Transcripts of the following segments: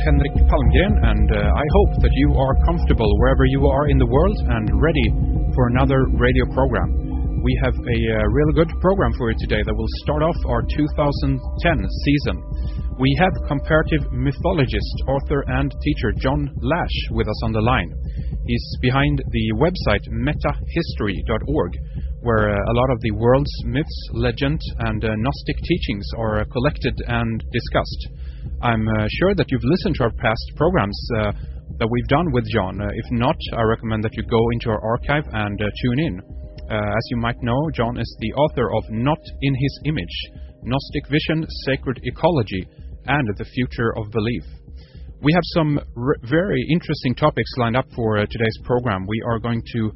Henrik Palmgren, and I hope that you are comfortable wherever you are in the world and ready for another radio program. We have a really good program for you today that will start off our 2010 season. We have comparative mythologist, author and teacher John Lash with us on the line. He's behind the website metahistory.org, where a lot of the world's myths, legend and Gnostic teachings are collected and discussed. I'm sure that you've listened to our past programs that we've done with John. If not, I recommend that you go into our archive and tune in. As you might know, John is the author of Not in His Image, Gnostic Vision, Sacred Ecology, and the Future of Belief. We have some very interesting topics lined up for today's program. We are going to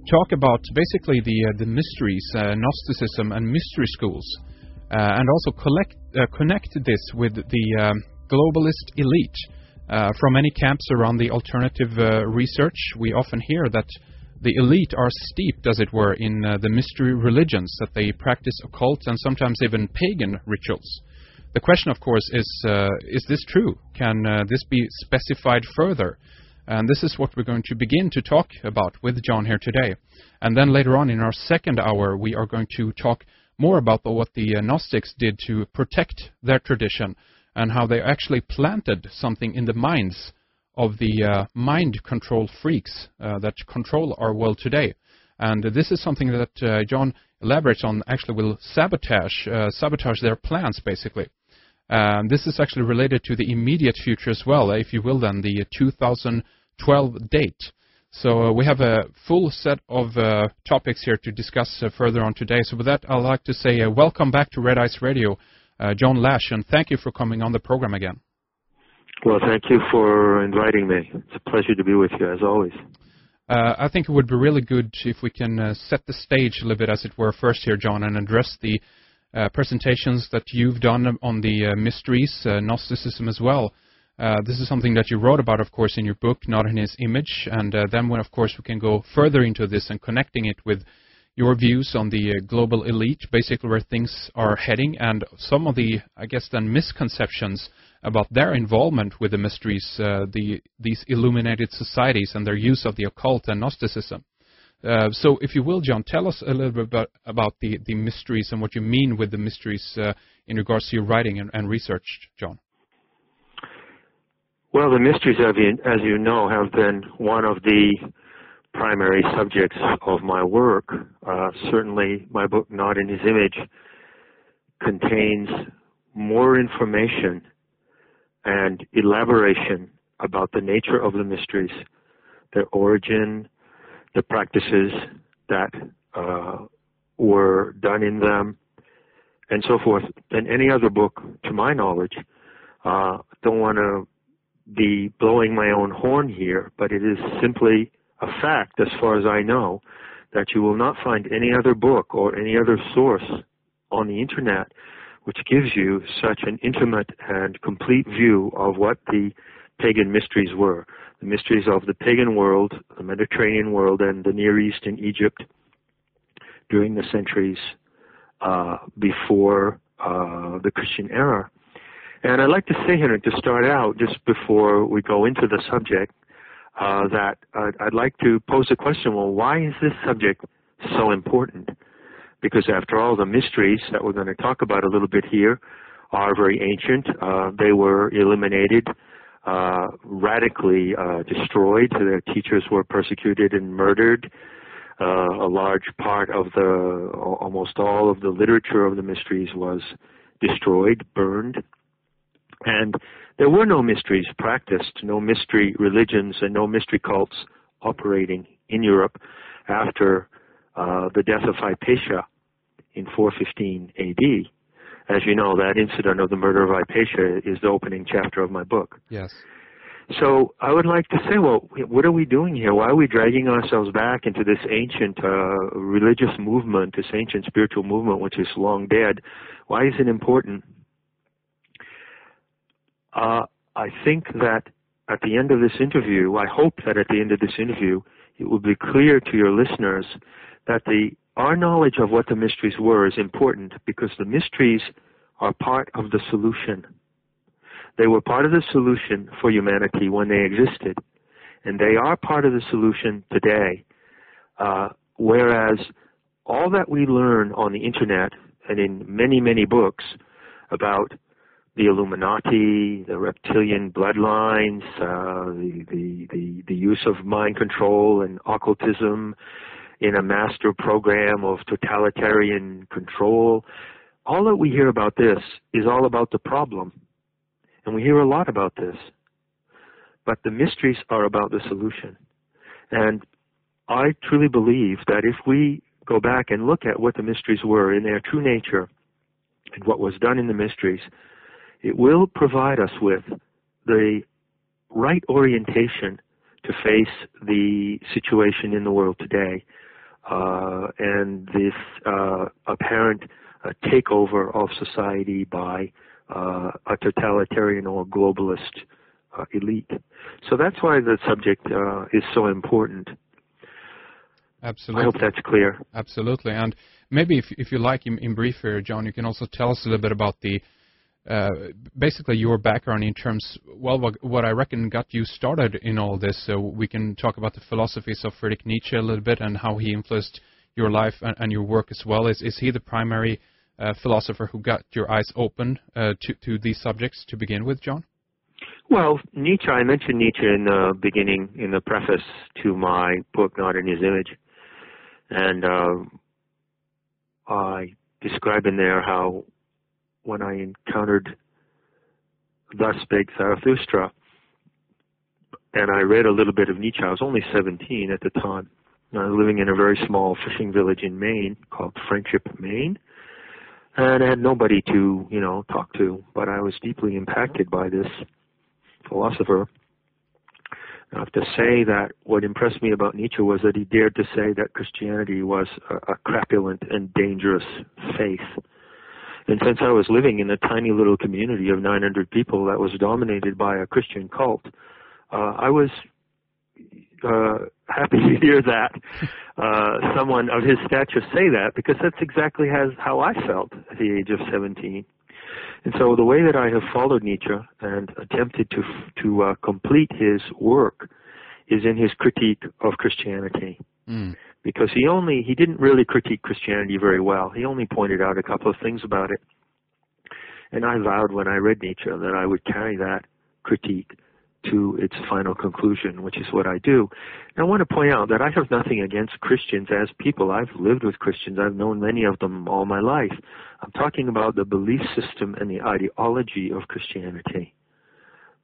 talk about basically the mysteries, Gnosticism and mystery schools, and also connect this with the globalist elite. From many camps around the alternative research, we often hear that the elite are steeped, as it were, in the mystery religions, that they practice occult and sometimes even pagan rituals. The question, of course, is this true? Can this be specified further? And this is what we're going to begin to talk about with John here today. And then later on in our second hour, we are going to talk more about what the Gnostics did to protect their tradition and how they actually planted something in the minds of the mind control freaks that control our world today. And this is something that John elaborates on, actually will sabotage their plans, basically. This is actually related to the immediate future as well, if you will, then the 2012 date. So we have a full set of topics here to discuss further on today. So with that, I'd like to say welcome back to Red Ice Radio, John Lash, and thank you for coming on the program again. Well, thank you for inviting me. It's a pleasure to be with you, as always. I think it would be really good if we can set the stage a little bit, as it were, first here, John, and address the presentations that you've done on the mysteries, Gnosticism as well. This is something that you wrote about, of course, in your book, Not in His Image, and then, of course, we can go further into this and connecting it with your views on the global elite, basically where things are heading, and some of the, I guess, then misconceptions about their involvement with the mysteries, these illuminated societies and their use of the occult and Gnosticism. So, if you will, John, tell us a little bit about the mysteries and what you mean with the mysteries in regards to your writing and research, John. Well, the mysteries, as you know, have been one of the primary subjects of my work. Certainly, my book, Not in His Image, contains more information and elaboration about the nature of the mysteries, their origin, the practices that were done in them, and so forth, than any other book, to my knowledge. Don't want to be blowing my own horn here, but it is simply a fact, as far as I know, that you will not find any other book or any other source on the Internet which gives you such an intimate and complete view of what the pagan mysteries were. The mysteries of the pagan world, the Mediterranean world, and the Near East and Egypt during the centuries before the Christian era. And I'd like to say here, to start out, just before we go into the subject, that I'd like to pose a question, well, why is this subject so important? Because after all, the mysteries that we're going to talk about a little bit here are very ancient. They were eliminated, radically destroyed. Their teachers were persecuted and murdered. A large part of almost all of the literature of the mysteries was destroyed, burned. And there were no mysteries practiced, no mystery religions and no mystery cults operating in Europe after the death of Hypatia in 415 AD. As you know, that incident of the murder of Hypatia is the opening chapter of my book. Yes. So I would like to say, well, what are we doing here? Why are we dragging ourselves back into this ancient religious movement, this ancient spiritual movement, which is long dead? Why is it important? I think that at the end of this interview, I hope that at the end of this interview, it will be clear to your listeners that our knowledge of what the mysteries were is important, because the mysteries are part of the solution. They were part of the solution for humanity when they existed, and they are part of the solution today. Whereas all that we learn on the internet and in many, many books about the Illuminati, the reptilian bloodlines, the use of mind control and occultism in a master program of totalitarian control, all that we hear about this is all about the problem. And we hear a lot about this. But the mysteries are about the solution. And I truly believe that if we go back and look at what the mysteries were in their true nature and what was done in the mysteries, it will provide us with the right orientation to face the situation in the world today and this apparent takeover of society by a totalitarian or globalist elite. So that's why the subject is so important. Absolutely. I hope that's clear. Absolutely. And maybe if you like, in brief here, John, you can also tell us a little bit about the basically your background in terms, well, what I reckon got you started in all this. So we can talk about the philosophies of Friedrich Nietzsche a little bit and how he influenced your life and your work as well. Is he the primary philosopher who got your eyes open to these subjects to begin with, John? Well, Nietzsche, I mentioned Nietzsche in the beginning, in the preface to my book, Not in His Image. And I describe in there how when I encountered Thus Spake Zarathustra, and I read a little bit of Nietzsche. I was only 17 at the time. I was living in a very small fishing village in Maine called Friendship, Maine. And I had nobody to, talk to, but I was deeply impacted by this philosopher. I have to say that what impressed me about Nietzsche was that he dared to say that Christianity was a crapulent and dangerous faith. And since I was living in a tiny little community of 900 people that was dominated by a Christian cult, I was happy to hear that someone of his stature say that, because that's exactly how I felt at the age of 17. And so the way that I have followed Nietzsche and attempted to complete his work is in his critique of Christianity. Because he didn't really critique Christianity very well. He only pointed out a couple of things about it. And I vowed when I read Nietzsche that I would carry that critique to its final conclusion, which is what I do. And I want to point out that I have nothing against Christians as people. I've lived with Christians. I've known many of them all my life. I'm talking about the belief system and the ideology of Christianity.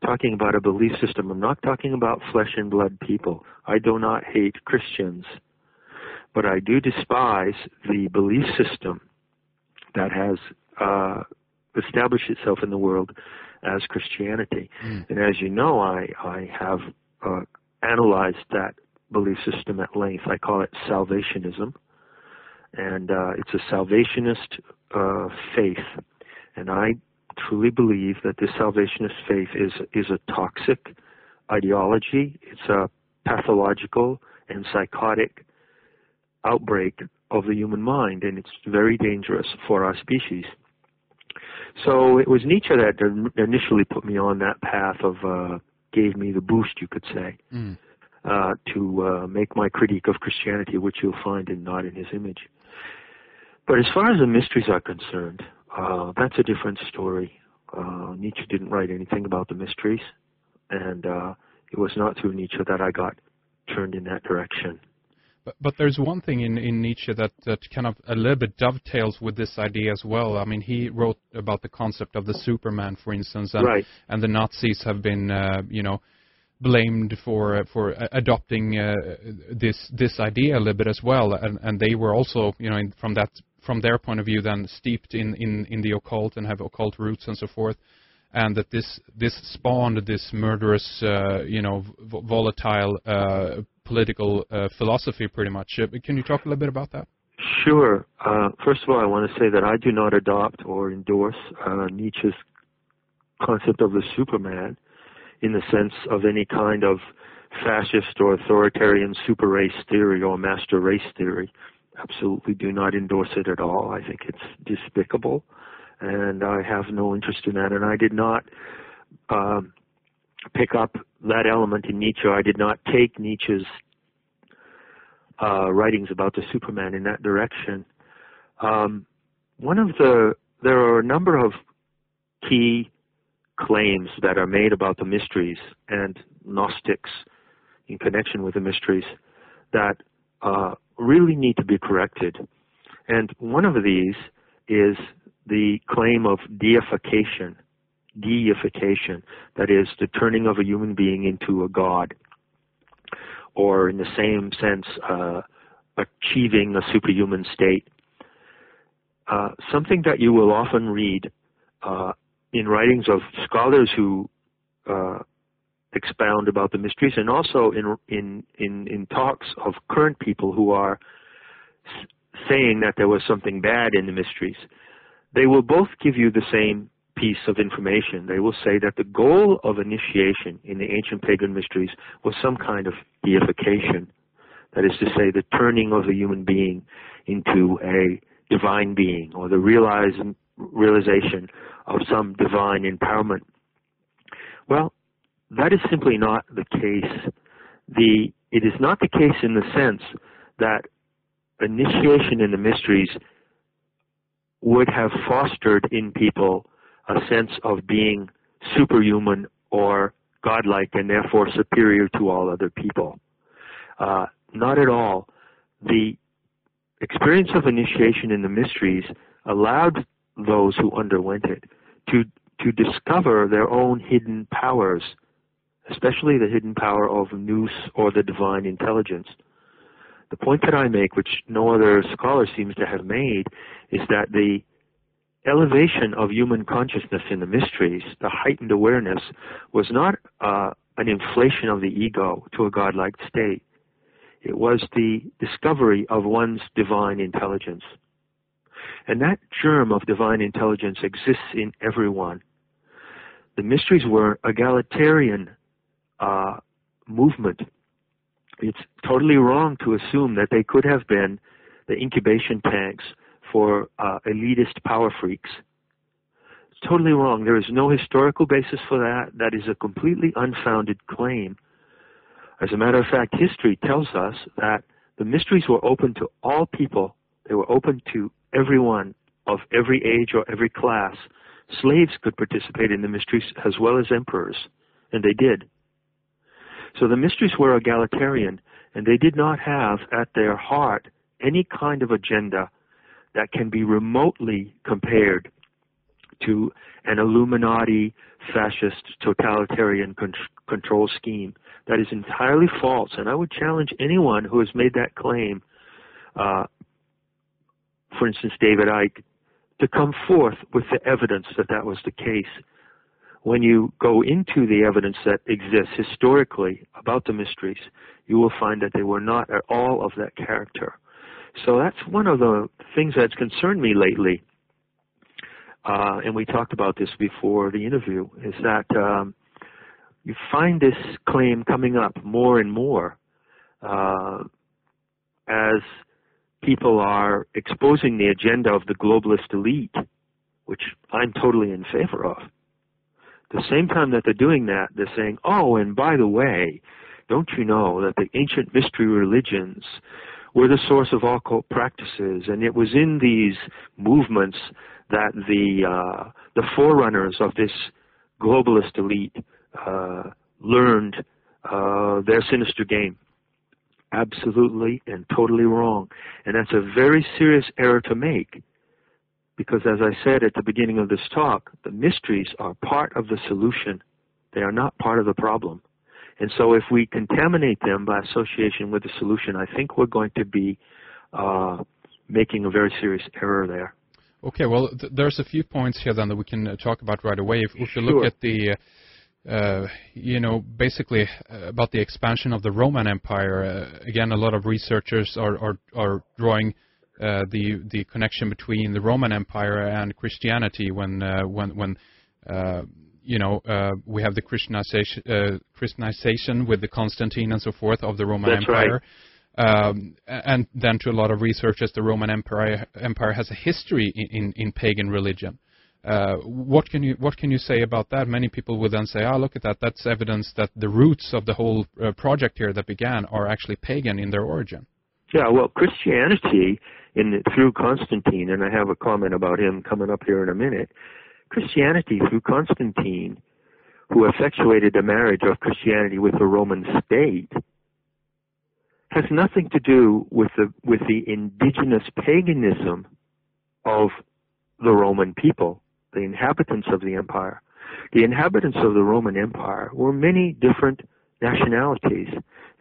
I'm talking about a belief system. I'm not talking about flesh and blood people. I do not hate Christians. But I do despise the belief system that has established itself in the world as Christianity. And as you know, I have analyzed that belief system at length. I call it salvationism. And it's a salvationist faith. And I truly believe that this salvationist faith is a toxic ideology. It's a pathological and psychotic outbreak of the human mind, and it's very dangerous for our species. So it was Nietzsche that initially put me on that path of, gave me the boost, you could say, to make my critique of Christianity, which you'll find in Not in His Image. But as far as the mysteries are concerned, that's a different story. Nietzsche didn't write anything about the mysteries, and it was not through Nietzsche that I got turned in that direction. But there's one thing in Nietzsche that kind of a little bit dovetails with this idea as well. I mean, he wrote about the concept of the Superman, for instance, and, right. And the Nazis have been, blamed for adopting this idea a little bit as well, and they were also, from their point of view, then steeped in the occult and have occult roots and so forth. And that this spawned this murderous, volatile political philosophy, pretty much. Can you talk a little bit about that? Sure. First of all, I want to say that I do not adopt or endorse Nietzsche's concept of the Superman in the sense of any kind of fascist or authoritarian super race theory or master race theory. Absolutely do not endorse it at all. I think it's despicable. And I have no interest in that. And I did not pick up that element in Nietzsche. I did not take Nietzsche's writings about the Superman in that direction. There are a number of key claims that are made about the mysteries and Gnostics in connection with the mysteries that really need to be corrected. And one of these is the claim of deification, that is, the turning of a human being into a god, or in the same sense, achieving a superhuman state. Something that you will often read in writings of scholars who expound about the mysteries, and also in talks of current people who are saying that there was something bad in the mysteries. They will both give you the same piece of information. They will say that the goal of initiation in the ancient pagan mysteries was some kind of deification. That is to say, the turning of a human being into a divine being, or the realization of some divine empowerment. Well, that is simply not the case. It is not the case in the sense that initiation in the mysteries would have fostered in people a sense of being superhuman or godlike and therefore superior to all other people. Not at all. The experience of initiation in the mysteries allowed those who underwent it to discover their own hidden powers, especially the hidden power of nous, or the divine intelligence. The point that I make, which no other scholar seems to have made, is that the elevation of human consciousness in the mysteries, the heightened awareness, was not an inflation of the ego to a godlike state. It was the discovery of one's divine intelligence. And that germ of divine intelligence exists in everyone. The mysteries were an egalitarian movement. It's totally wrong to assume that they could have been the incubation tanks for elitist power freaks. It's totally wrong. There is no historical basis for that. That is a completely unfounded claim. As a matter of fact, history tells us that the mysteries were open to all people. They were open to everyone of every age or every class. Slaves could participate in the mysteries as well as emperors, and they did. So the mysteries were egalitarian, and they did not have at their heart any kind of agenda that can be remotely compared to an Illuminati, fascist, totalitarian control scheme. That is entirely false, and I would challenge anyone who has made that claim, for instance, David Icke, to come forth with the evidence that that was the case. When you go into the evidence that exists historically about the mysteries, you will find that they were not at all of that character. So that's one of the things that's concerned me lately, and we talked about this before the interview, is that you find this claim coming up more and more as people are exposing the agenda of the globalist elite, which I'm totally in favor of. At the same time that they're doing that, they're saying, oh, and by the way, don't you know that the ancient mystery religions were the source of all occult practices, and it was in these movements that the forerunners of this globalist elite learned their sinister game. Absolutely and totally wrong. And that's a very serious error to make, because as I said at the beginning of this talk, the mysteries are part of the solution. They are not part of the problem. And so if we contaminate them by association with the solution, I think we're going to be making a very serious error there. Okay, well, there's a few points here then that we can talk about right away. If you look at the, basically about the expansion of the Roman Empire, again, a lot of researchers are drawing the connection between the Roman Empire and Christianity when we have the Christianization with the Constantine and so forth of the Roman Empire. Right. And then to a lot of researchers, the Roman Empire has a history in pagan religion. What can you say about that? Many people would then say, "Oh, look at that! That's evidence that the roots of the whole project here that began are actually pagan in their origin." Yeah, well, Christianity through Constantine, and I have a comment about him coming up here in a minute. Christianity through Constantine, who effectuated the marriage of Christianity with the Roman state, has nothing to do with the indigenous paganism of the Roman people, the inhabitants of the empire. The inhabitants of the Roman Empire were many different nationalities: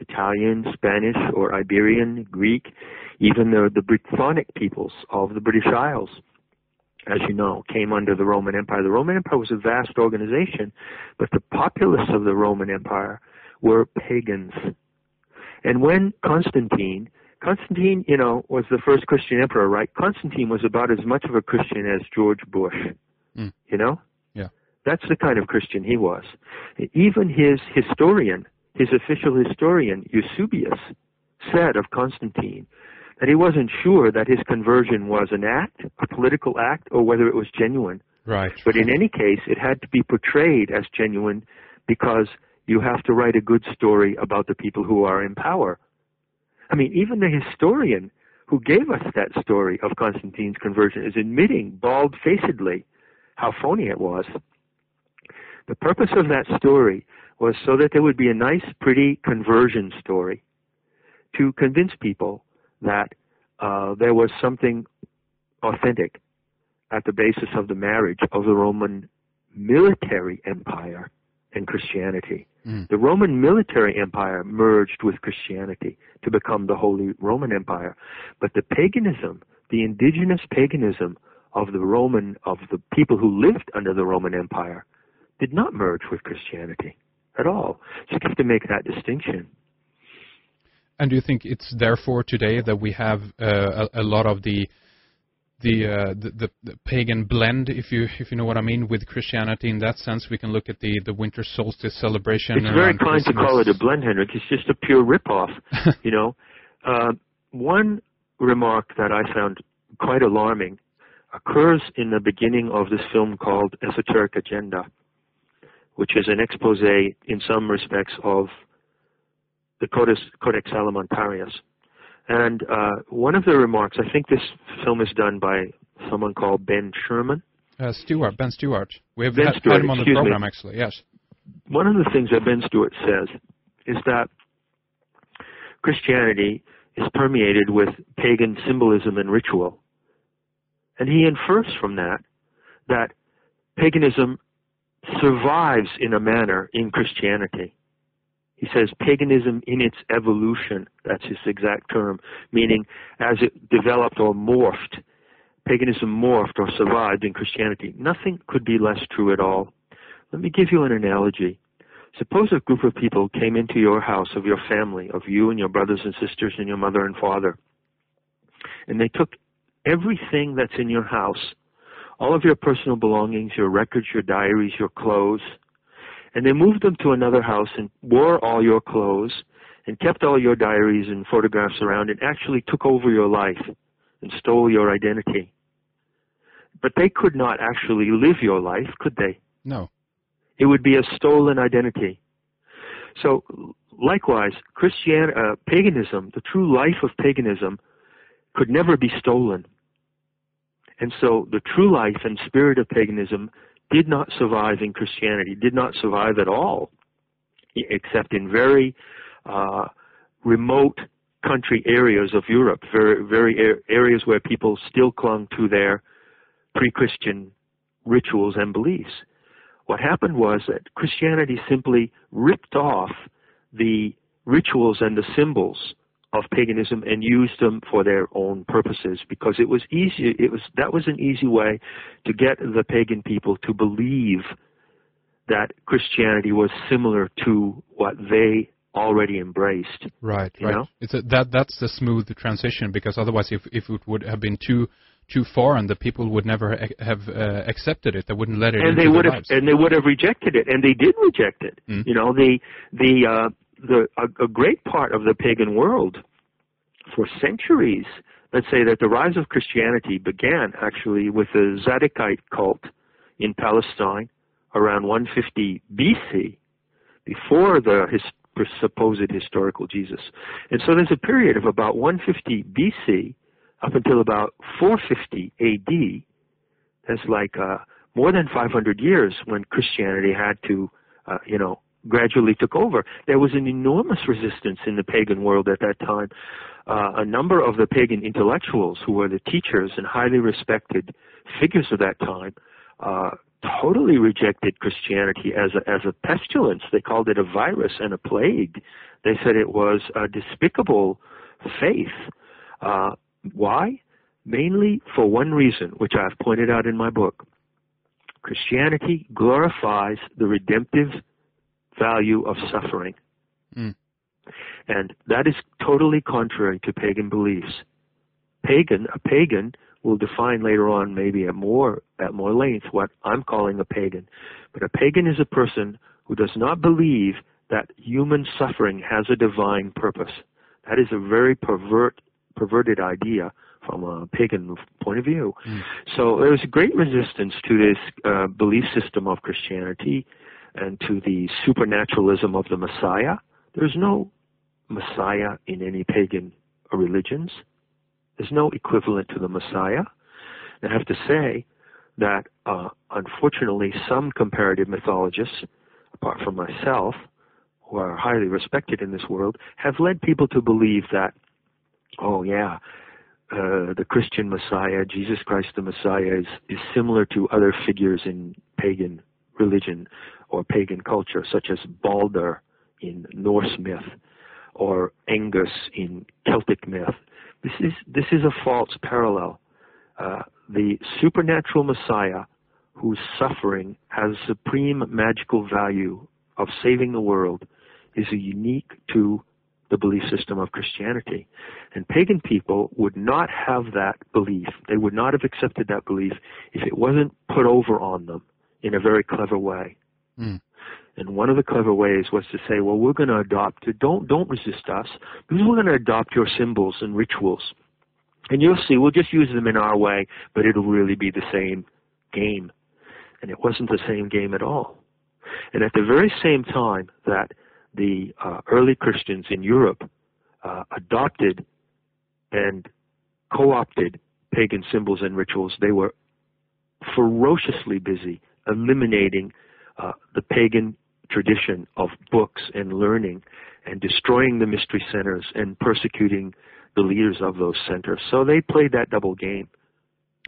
Italian, Spanish, or Iberian, Greek, even the Brythonic peoples of the British Isles, as you know, came under the Roman Empire. The Roman Empire was a vast organization, but the populace of the Roman Empire were pagans. And when Constantine, was the first Christian emperor, right? Constantine was about as much of a Christian as George Bush, Yeah. That's the kind of Christian he was. Even his official historian, Eusebius, said of Constantine that he wasn't sure that his conversion was an act, a political act, or whether it was genuine. Right. But in any case, it had to be portrayed as genuine because you have to write a good story about the people who are in power. I mean, even the historian who gave us that story of Constantine's conversion is admitting bald-facedly how phony it was. The purpose of that story was so that there would be a nice, pretty conversion story to convince people that there was something authentic at the basis of the marriage of the Roman military empire and Christianity. The Roman military empire merged with Christianity to become the Holy Roman Empire. But the paganism, the indigenous paganism of the people who lived under the Roman Empire did not merge with Christianity at all. So you have to make that distinction. And do you think it's therefore today that we have a lot of the pagan blend, if you know what I mean, with Christianity? In that sense, we can look at the winter solstice celebration. It's very kind to call it a blend, Henrik. It's just a pure ripoff. One remark that I found quite alarming occurs in the beginning of this film called Esoteric Agenda, which is an expose in some respects of the Codex Alimentarius. And one of the remarks, I think this film is done by someone called Ben Sherman. Ben Stewart. We have had him on the program, actually, yes. One of the things that Ben Stewart says is that Christianity is permeated with pagan symbolism and ritual. And he infers from that paganism survives in a manner in Christianity. He says paganism in its evolution, that's his exact term, meaning as it developed or morphed, paganism morphed or survived in Christianity. Nothing could be less true at all. Let me give you an analogy. Suppose a group of people came into your house, of your family, of you and your brothers and sisters and your mother and father, and they took everything that's in your house, all of your personal belongings, your records, your diaries, your clothes, and they moved them to another house and wore all your clothes and kept all your diaries and photographs around and actually took over your life and stole your identity. But they could not actually live your life, could they? No. It would be a stolen identity. So, likewise, paganism, the true life of paganism, could never be stolen. And so the true life and spirit of paganism did not survive in Christianity, did not survive at all, except in very remote country areas of Europe, very areas where people still clung to their pre-Christian rituals and beliefs. What happened was that Christianity simply ripped off the rituals and the symbols of paganism and used them for their own purposes, because it was easy. That was an easy way to get the pagan people to believe that Christianity was similar to what they already embraced. Right. You know? That's the smooth transition, because otherwise, if it would have been too foreign, the people would never have accepted it. They wouldn't let it into their lives. And they would have rejected it, and they did reject it. Mm. You know, a great part of the pagan world for centuries, let's say that the rise of Christianity began actually with the Zadokite cult in Palestine around 150 BC, before the supposed historical Jesus. And so there's a period of about 150 BC up until about 450 AD. That's like more than 500 years when Christianity had to, gradually took over. There was an enormous resistance in the pagan world at that time. A number of the pagan intellectuals who were the teachers and highly respected figures of that time totally rejected Christianity as a pestilence. They called it a virus and a plague. They said it was a despicable faith. Why? Mainly for one reason, which I've pointed out in my book. Christianity glorifies the redemptive value of suffering. And that is totally contrary to pagan beliefs. A pagan will define later on, maybe at more length, what I'm calling a pagan. But a pagan is a person who does not believe that human suffering has a divine purpose. That is a very perverted idea from a pagan point of view. So there's great resistance to this belief system of Christianity and to the supernaturalism of the Messiah. There's no Messiah in any pagan religions. There's no equivalent to the Messiah. I have to say that, unfortunately, some comparative mythologists, apart from myself, who are highly respected in this world, have led people to believe that, the Christian Messiah, Jesus Christ the Messiah, is similar to other figures in pagan religion or pagan culture, such as Balder in Norse myth or Angus in Celtic myth. This is a false parallel. The supernatural Messiah, whose suffering has supreme magical value of saving the world, is unique to the belief system of Christianity. And pagan people would not have that belief. They would not have accepted that belief if it wasn't put over on them in a very clever way. And one of the clever ways was to say, well, we're going to adopt, don't resist us, because we're going to adopt your symbols and rituals. And you'll see, we'll just use them in our way, but it'll really be the same game. And it wasn't the same game at all. And at the very same time that the early Christians in Europe adopted and co-opted pagan symbols and rituals, they were ferociously busy eliminating the pagan tradition of books and learning and destroying the mystery centers and persecuting the leaders of those centers. So they played that double game.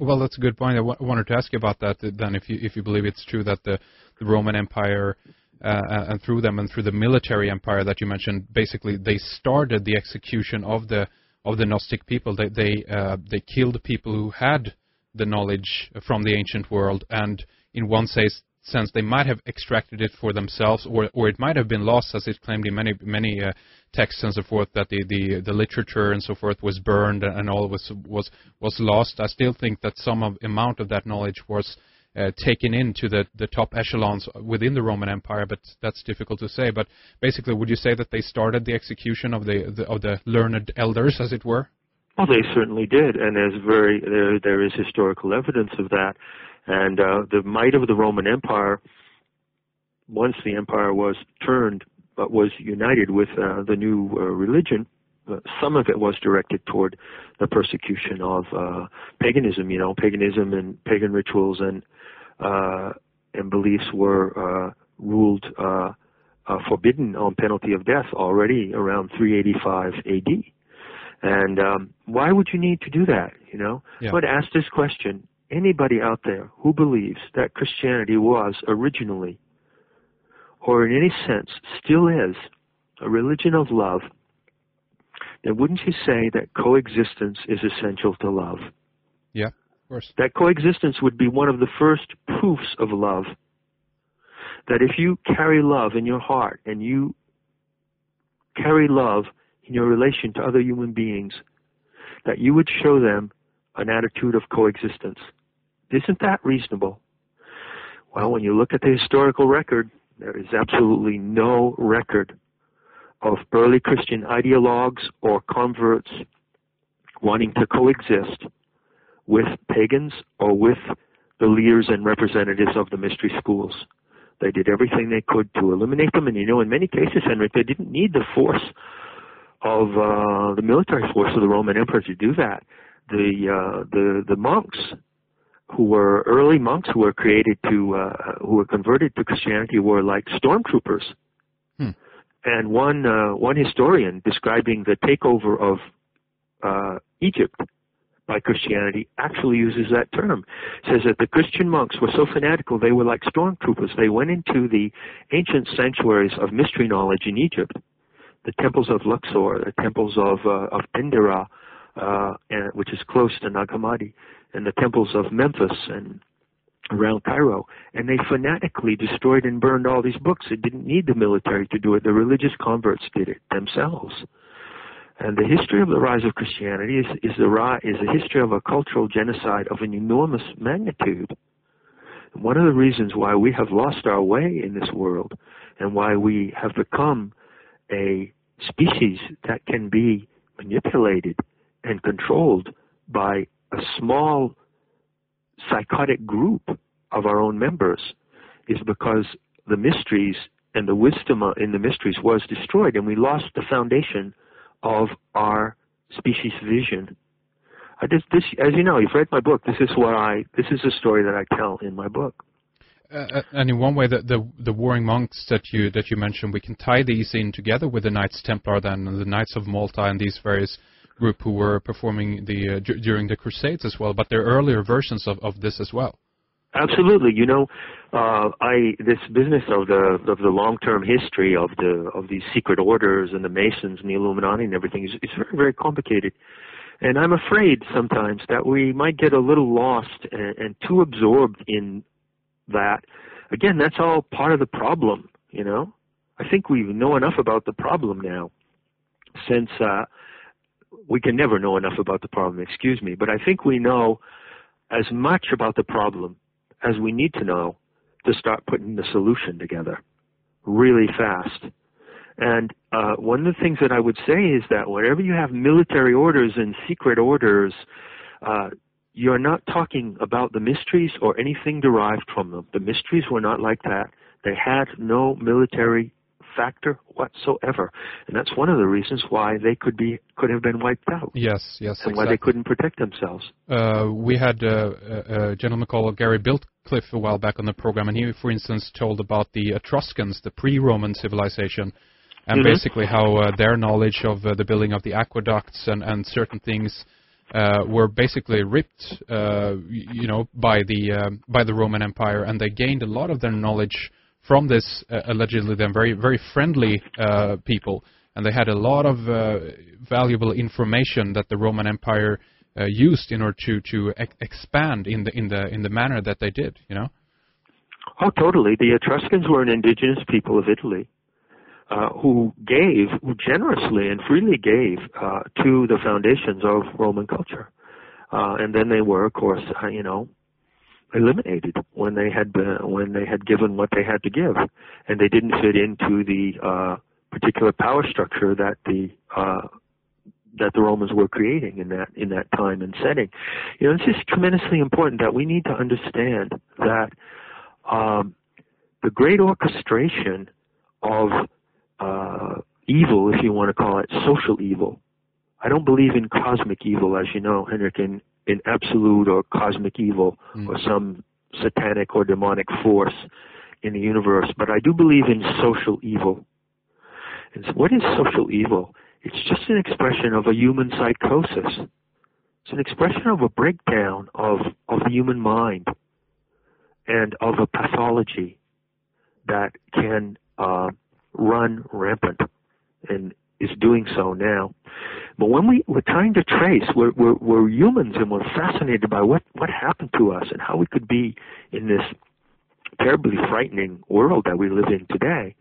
Well, that's a good point. I wanted to ask you about that then, if you believe it's true that the Roman Empire and through them and through the military empire that you mentioned, basically they started the execution of the Gnostic people. They killed people who had the knowledge from the ancient world, and in one sense they might have extracted it for themselves, or it might have been lost, as it claimed in many texts and so forth, that the literature and so forth was burned and all was lost. I still think that some amount of that knowledge was taken into the top echelons within the Roman Empire, but that's difficult to say. But basically, would you say that they started the execution of the learned elders, as it were? Well, they certainly did, and there is historical evidence of that. And the might of the Roman Empire, once the empire was turned, but was united with the new religion, some of it was directed toward the persecution of paganism. Paganism and pagan rituals and beliefs were ruled forbidden on penalty of death already around 385 AD. And why would you need to do that? Yeah. But ask this question: anybody out there who believes that Christianity was originally, or in any sense still is, a religion of love, then wouldn't you say that coexistence is essential to love? Yeah, of course. That coexistence would be one of the first proofs of love. That if you carry love in your heart and you carry love in your relation to other human beings, that you would show them an attitude of coexistence. Isn't that reasonable? Well, when you look at the historical record, there is absolutely no record of early Christian ideologues or converts wanting to coexist with pagans or with the leaders and representatives of the mystery schools. They did everything they could to eliminate them, and in many cases, Henrik, they didn't need the force of the military force of the Roman Emperor to do that. The monks, who were early monks, who were created who were converted to Christianity, were like stormtroopers. And one historian describing the takeover of Egypt by Christianity actually uses that term. Says that the Christian monks were so fanatical they were like stormtroopers. They went into the ancient sanctuaries of mystery knowledge in Egypt, the temples of Luxor, the temples of Dendera, which is close to Nag Hammadi, and the temples of Memphis and around Cairo, and they fanatically destroyed and burned all these books. It didn't need the military to do it. The religious converts did it themselves. And the history of the rise of Christianity is a history of a cultural genocide of an enormous magnitude. And one of the reasons why we have lost our way in this world and why we have become a species that can be manipulated and controlled by a small psychotic group of our own members is because the mysteries and the wisdom in the mysteries was destroyed, and we lost the foundation of our species vision. As you know, you've read my book. This is the story that I tell in my book. And in one way, the warring monks that you mentioned, we can tie these in together with the Knights Templar, then, and the Knights of Malta, and these various group who were performing during the Crusades as well. But there are earlier versions of this as well. Absolutely. This business of the long-term history of these secret orders and the Masons and the Illuminati and everything is very, very complicated. And I'm afraid sometimes that we might get a little lost and too absorbed in that. Again, that's all part of the problem, I think we know enough about the problem now, since we can never know enough about the problem, but I think we know as much about the problem as we need to know to start putting the solution together really fast. And one of the things that I would say is that whenever you have military orders and secret orders, you're not talking about the mysteries or anything derived from them. The mysteries were not like that. They had no military factor whatsoever, and that's one of the reasons why they could have been wiped out. Yes, and exactly. Why they couldn't protect themselves. We had a gentleman called Gary Biltcliffe a while back on the program, and he, for instance, told about the Etruscans, the pre-Roman civilization, and basically how their knowledge of the building of the aqueducts and certain things were basically ripped, by the Roman Empire, and they gained a lot of their knowledge from this allegedly then very, very friendly people, and they had a lot of valuable information that the Roman Empire used in order to expand in the manner that they did. Oh, totally. The Etruscans were an indigenous people of Italy who generously and freely gave to the foundations of Roman culture, and then they were, of course, eliminated when they had given what they had to give, and they didn't fit into the particular power structure that the Romans were creating in that time and setting. It's just tremendously important that we need to understand that the great orchestration of evil, if you want to call it social evil. I don't believe in cosmic evil, as you know, Henrik, in absolute or cosmic evil or some satanic or demonic force in the universe, but I do believe in social evil. And so what is social evil? It's just an expression of a human psychosis. It's an expression of a breakdown of the human mind and of a pathology that can run rampant and is doing so now. But when we're trying to trace, we're humans and we're fascinated by what happened to us and how we could be in this terribly frightening world that we live in today.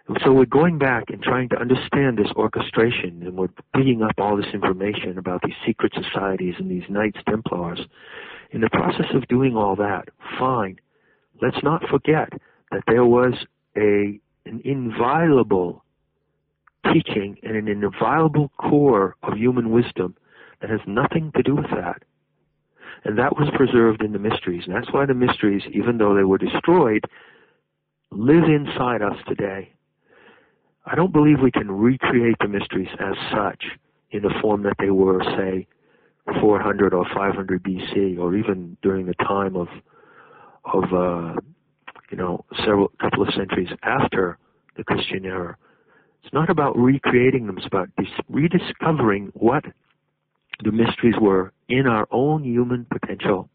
And so we're going back and trying to understand this orchestration, and we're digging up all this information about these secret societies and these Knights Templars. In the process of doing all that, fine, let's not forget that there was an inviolable teaching and an inviolable core of human wisdom that has nothing to do with that. And that was preserved in the mysteries. And that's why the mysteries, even though they were destroyed, live inside us today. I don't believe we can recreate the mysteries as such in the form that they were, say, 400 or 500 BC, or even during the time of couple of centuries after the Christian era. It's not about recreating them. It's about rediscovering what the mysteries were in our own human potential.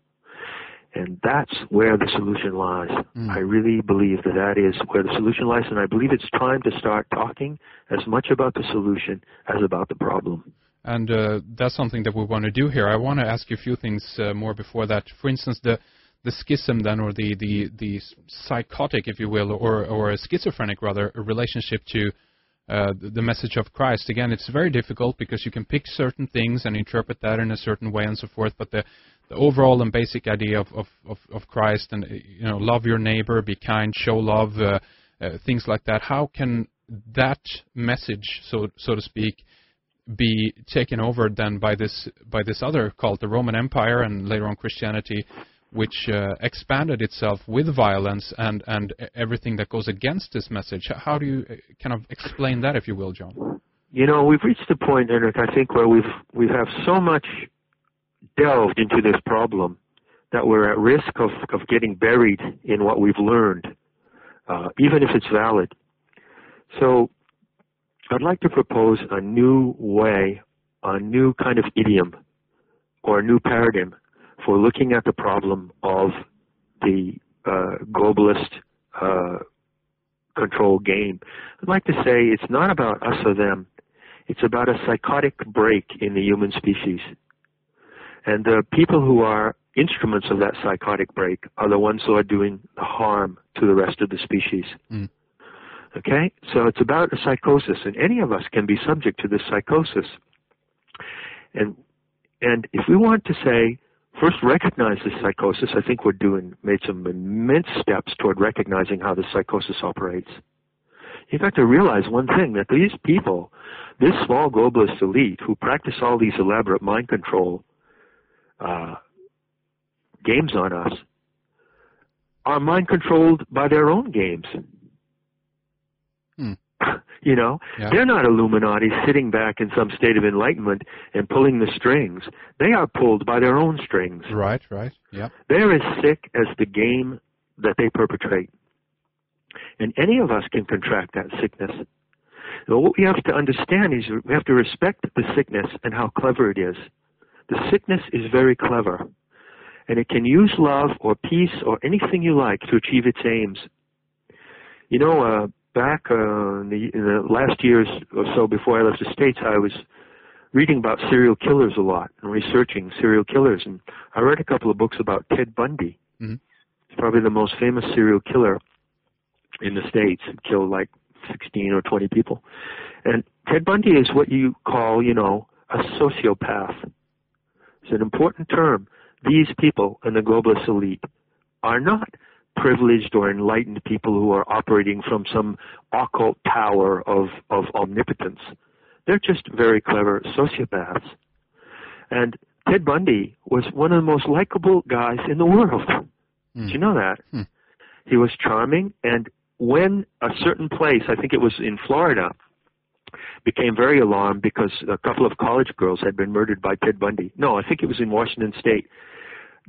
And that's where the solution lies. I really believe that is where the solution lies, and I believe it's time to start talking as much about the solution as about the problem. And that's something that we want to do here. I want to ask you a few things more before that. For instance, the schism then, or the psychotic, if you will, or a schizophrenic rather, a relationship to the message of Christ. Again, it's very difficult because you can pick certain things and interpret that in a certain way and so forth, but the overall and basic idea of Christ, and love your neighbor, be kind, show love, things like that. How can that message, so to speak, be taken over then by this other cult, the Roman Empire, and later on Christianity, which expanded itself with violence and everything that goes against this message? How do you kind of explain that, if you will, John? We've reached a point, Henrik, I think, where we have so much delved into this problem that we're at risk of getting buried in what we've learned, even if it's valid. So I'd like to propose a new way, a new kind of idiom, or a new paradigm for looking at the problem of the globalist control game. I'd like to say it's not about us or them. It's about a psychotic break in the human species. And the people who are instruments of that psychotic break are the ones who are doing the harm to the rest of the species. Okay? So it's about a psychosis, and any of us can be subject to this psychosis. And if we want to say, first recognize this psychosis, I think made some immense steps toward recognizing how this psychosis operates. You've got to realize one thing, that these people, this small globalist elite who practice all these elaborate mind control games on us, are mind controlled by their own games. Yeah. They're not Illuminati sitting back in some state of enlightenment and pulling the strings. They are pulled by their own strings. Right, yeah. They're as sick as the game that they perpetrate. And any of us can contract that sickness. So what we have to understand is we have to respect the sickness and how clever it is. The sickness is very clever, and it can use love or peace or anything you like to achieve its aims. Back in the last years or so before I left the States, I was reading about serial killers a lot and researching serial killers. And I read a couple of books about Ted Bundy. He's probably the most famous serial killer in the States. He killed like 16 or 20 people. And Ted Bundy is what you call, a sociopath. It's an important term. These people in the globalist elite are not privileged or enlightened people who are operating from some occult tower of omnipotence. They're just very clever sociopaths. And Ted Bundy was one of the most likable guys in the world. Did you know that? He was charming, and when a certain place, I think it was in Florida, became very alarmed because a couple of college girls had been murdered by Ted Bundy. No, I think it was in Washington State.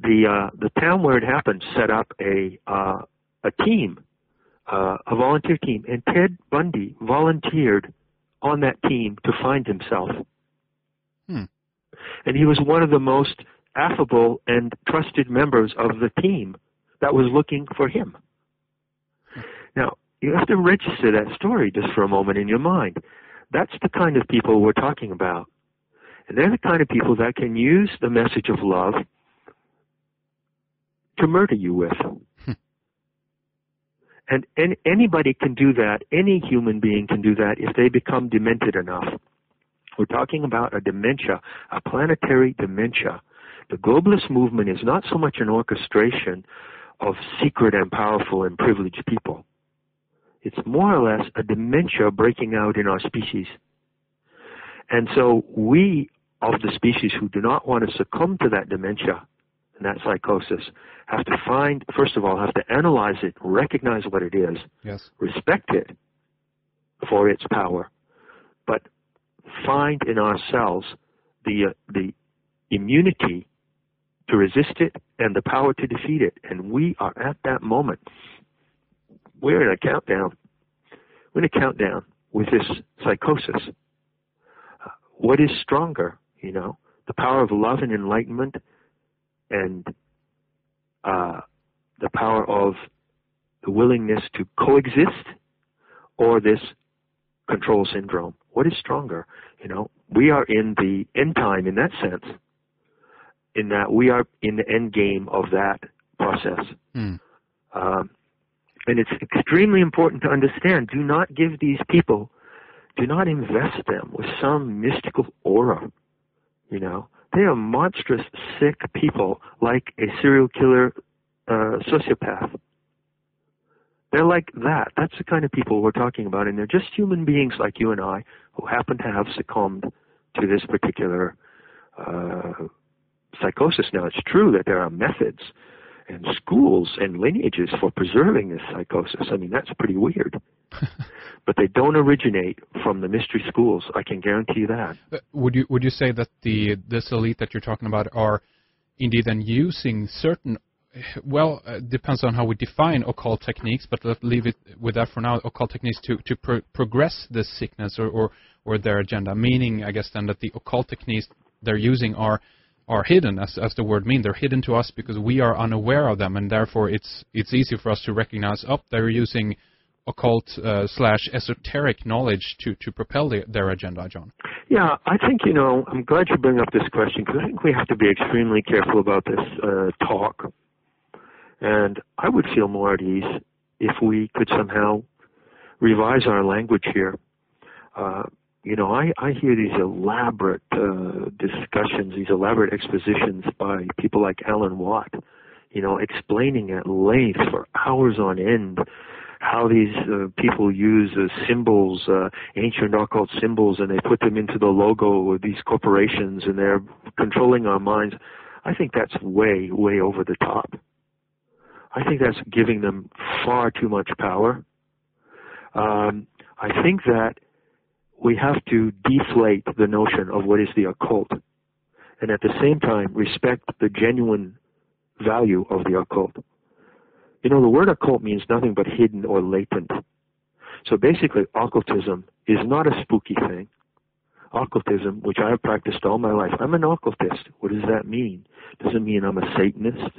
The town where it happened set up a team, a volunteer team, and Ted Bundy volunteered on that team to find himself. And he was one of the most affable and trusted members of the team that was looking for him. Now, you have to register that story just for a moment in your mind. That's the kind of people we're talking about. And they're the kind of people that can use the message of love to murder you with. And anybody can do that. Any human being can do that if they become demented enough. We're talking about a dementia, a planetary dementia. The globalist movement is not so much an orchestration of secret and powerful and privileged people. It's more or less a dementia breaking out in our species. And so we, of the species who do not want to succumb to that dementia, in that psychosis have to find, first of all, have to analyze it, recognize what it is, yes, respect it for its power, but find in ourselves the immunity to resist it and the power to defeat it. And we are at that moment. We're in a countdown. We're in a countdown with this psychosis. What is stronger, you know? The power of love and enlightenment and the power of the willingness to coexist, or this control syndrome? What is stronger? You know, we are in the end time in that sense, in that we are in the end game of that process. And it's extremely important to understand, do not give these people, do not invest them with some mystical aura. You know, they are monstrous, sick people, like a serial killer sociopath. They're like that. That's the kind of people we're talking about, and they're just human beings like you and I who happen to have succumbed to this particular psychosis. Now, it's true that there are methods and schools and lineages for preserving this psychosis. I mean, that's pretty weird. But they don't originate from the mystery schools. I can guarantee you that. Would you say that this elite that you're talking about are indeed then using certain, well, depends on how we define occult techniques, but let's leave it with that for now, occult techniques to progress this sickness or their agenda, meaning, I guess, then that the occult techniques they're using are hidden, as the word means. They're hidden to us because we are unaware of them, and therefore it's easy for us to recognize, they're using occult / esoteric knowledge to propel their agenda, John. Yeah, I think, you know, I'm glad you bring up this question, because I think we have to be extremely careful about this talk. And I would feel more at ease if we could somehow revise our language here. You know, I hear these elaborate discussions, these elaborate expositions by people like Alan Watt, you know, explaining at length for hours on end how these people use symbols, ancient occult symbols, and they put them into the logo of these corporations, and they're controlling our minds. I think that's way, way over the top. I think that's giving them far too much power. I think that we have to deflate the notion of what is the occult, and at the same time respect the genuine value of the occult. You know, the word occult means nothing but hidden or latent. So basically, occultism is not a spooky thing. Occultism, which I have practiced all my life, I'm an occultist. What does that mean? Doesn't mean I'm a Satanist.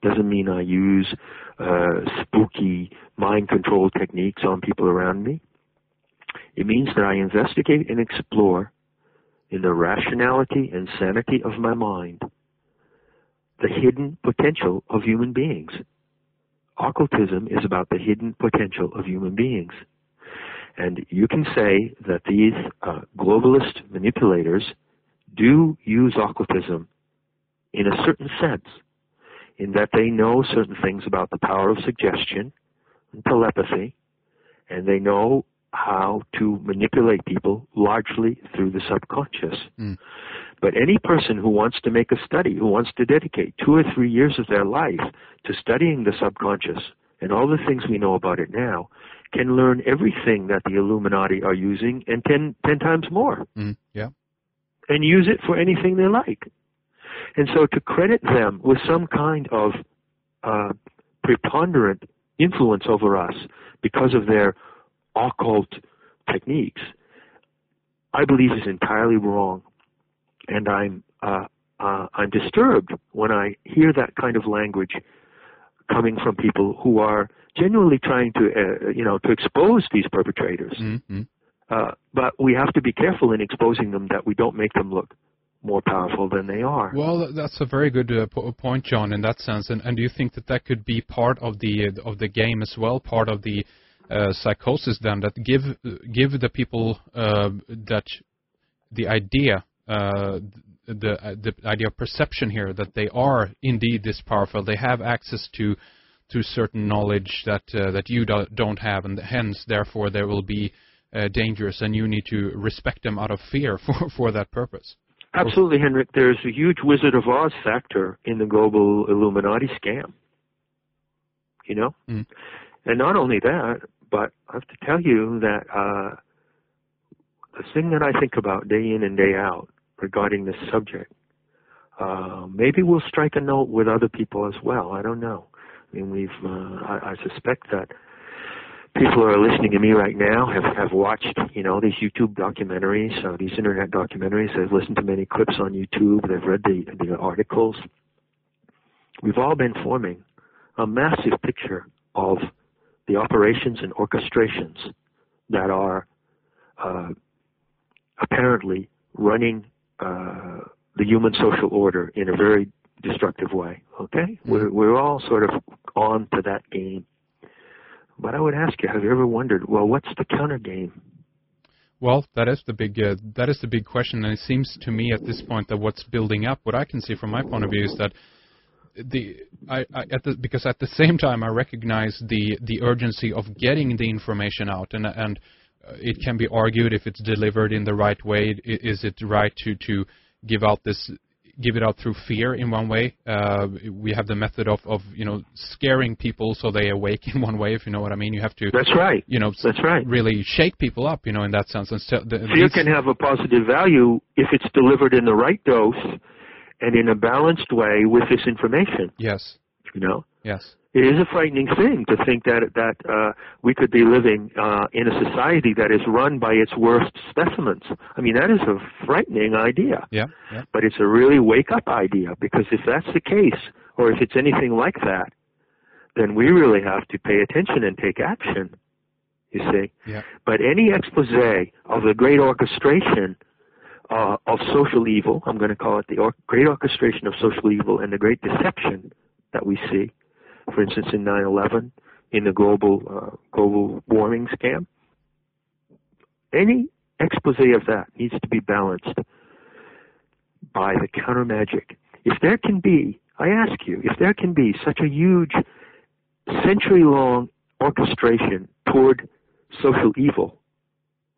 Doesn't mean I use spooky mind control techniques on people around me. It means that I investigate and explore in the rationality and sanity of my mind the hidden potential of human beings. Occultism is about the hidden potential of human beings. And you can say that these globalist manipulators do use occultism in a certain sense, in that they know certain things about the power of suggestion and telepathy, and they know how to manipulate people largely through the subconscious. But any person who wants to make a study, who wants to dedicate 2 or 3 years of their life to studying the subconscious and all the things we know about it now, can learn everything that the Illuminati are using and 10 times more. Yeah. And use it for anything they like. And so to credit them with some kind of preponderant influence over us because of their occult techniques, I believe is entirely wrong. And I'm disturbed when I hear that kind of language coming from people who are genuinely trying to, to expose these perpetrators. But we have to be careful in exposing them that we don't make them look more powerful than they are. Well, that's a very good point, John, in that sense. And do you think that could be part of the game as well, part of the psychosis then, that give the people that the idea, the idea of perception here, that they are indeed this powerful, they have access to certain knowledge that you don't have, and hence, therefore, they will be dangerous, and you need to respect them out of fear for that purpose. Absolutely, Henrik. There's a huge Wizard of Oz factor in the global Illuminati scam. You know? Mm. And not only that, but I have to tell you that the thing that I think about day in and day out regarding this subject, maybe we'll strike a note with other people as well. I don't know. I mean, I suspect that people who are listening to me right now have watched, these YouTube documentaries, these internet documentaries. They've listened to many clips on YouTube. They've read the articles. We've all been forming a massive picture of the operations and orchestrations that are apparently running the human social order in a very destructive way. Okay? We're all sort of on to that game. But I would ask you, have you ever wondered, well, what's the counter game? Well, that is the big question, and it seems to me at this point that what's building up, what I can see from my point of view, is that because at the same time I recognize the urgency of getting the information out, and it can be argued if it's delivered in the right way. Is it right to give it out through fear in one way? We have the method of scaring people so they awake in one way, if you know what I mean. You have to. That's right. That's right. Really shake people up, in that sense. And fear can have a positive value if it's delivered in the right dose and in a balanced way with this information. Yes. Yes. It is a frightening thing to think that we could be living in a society that is run by its worst specimens. I mean, that is a frightening idea. Yeah. But it's a really wake-up idea, because if that's the case, or if it's anything like that, then we really have to pay attention and take action, you see. Yeah. But any expose of the great orchestration of social evil, I'm going to call it the great orchestration of social evil and the great deception that we see, for instance, in 9/11, in the global warming scam. Any expose of that needs to be balanced by the counter magic. If there can be, I ask you, if there can be such a huge century-long orchestration toward social evil,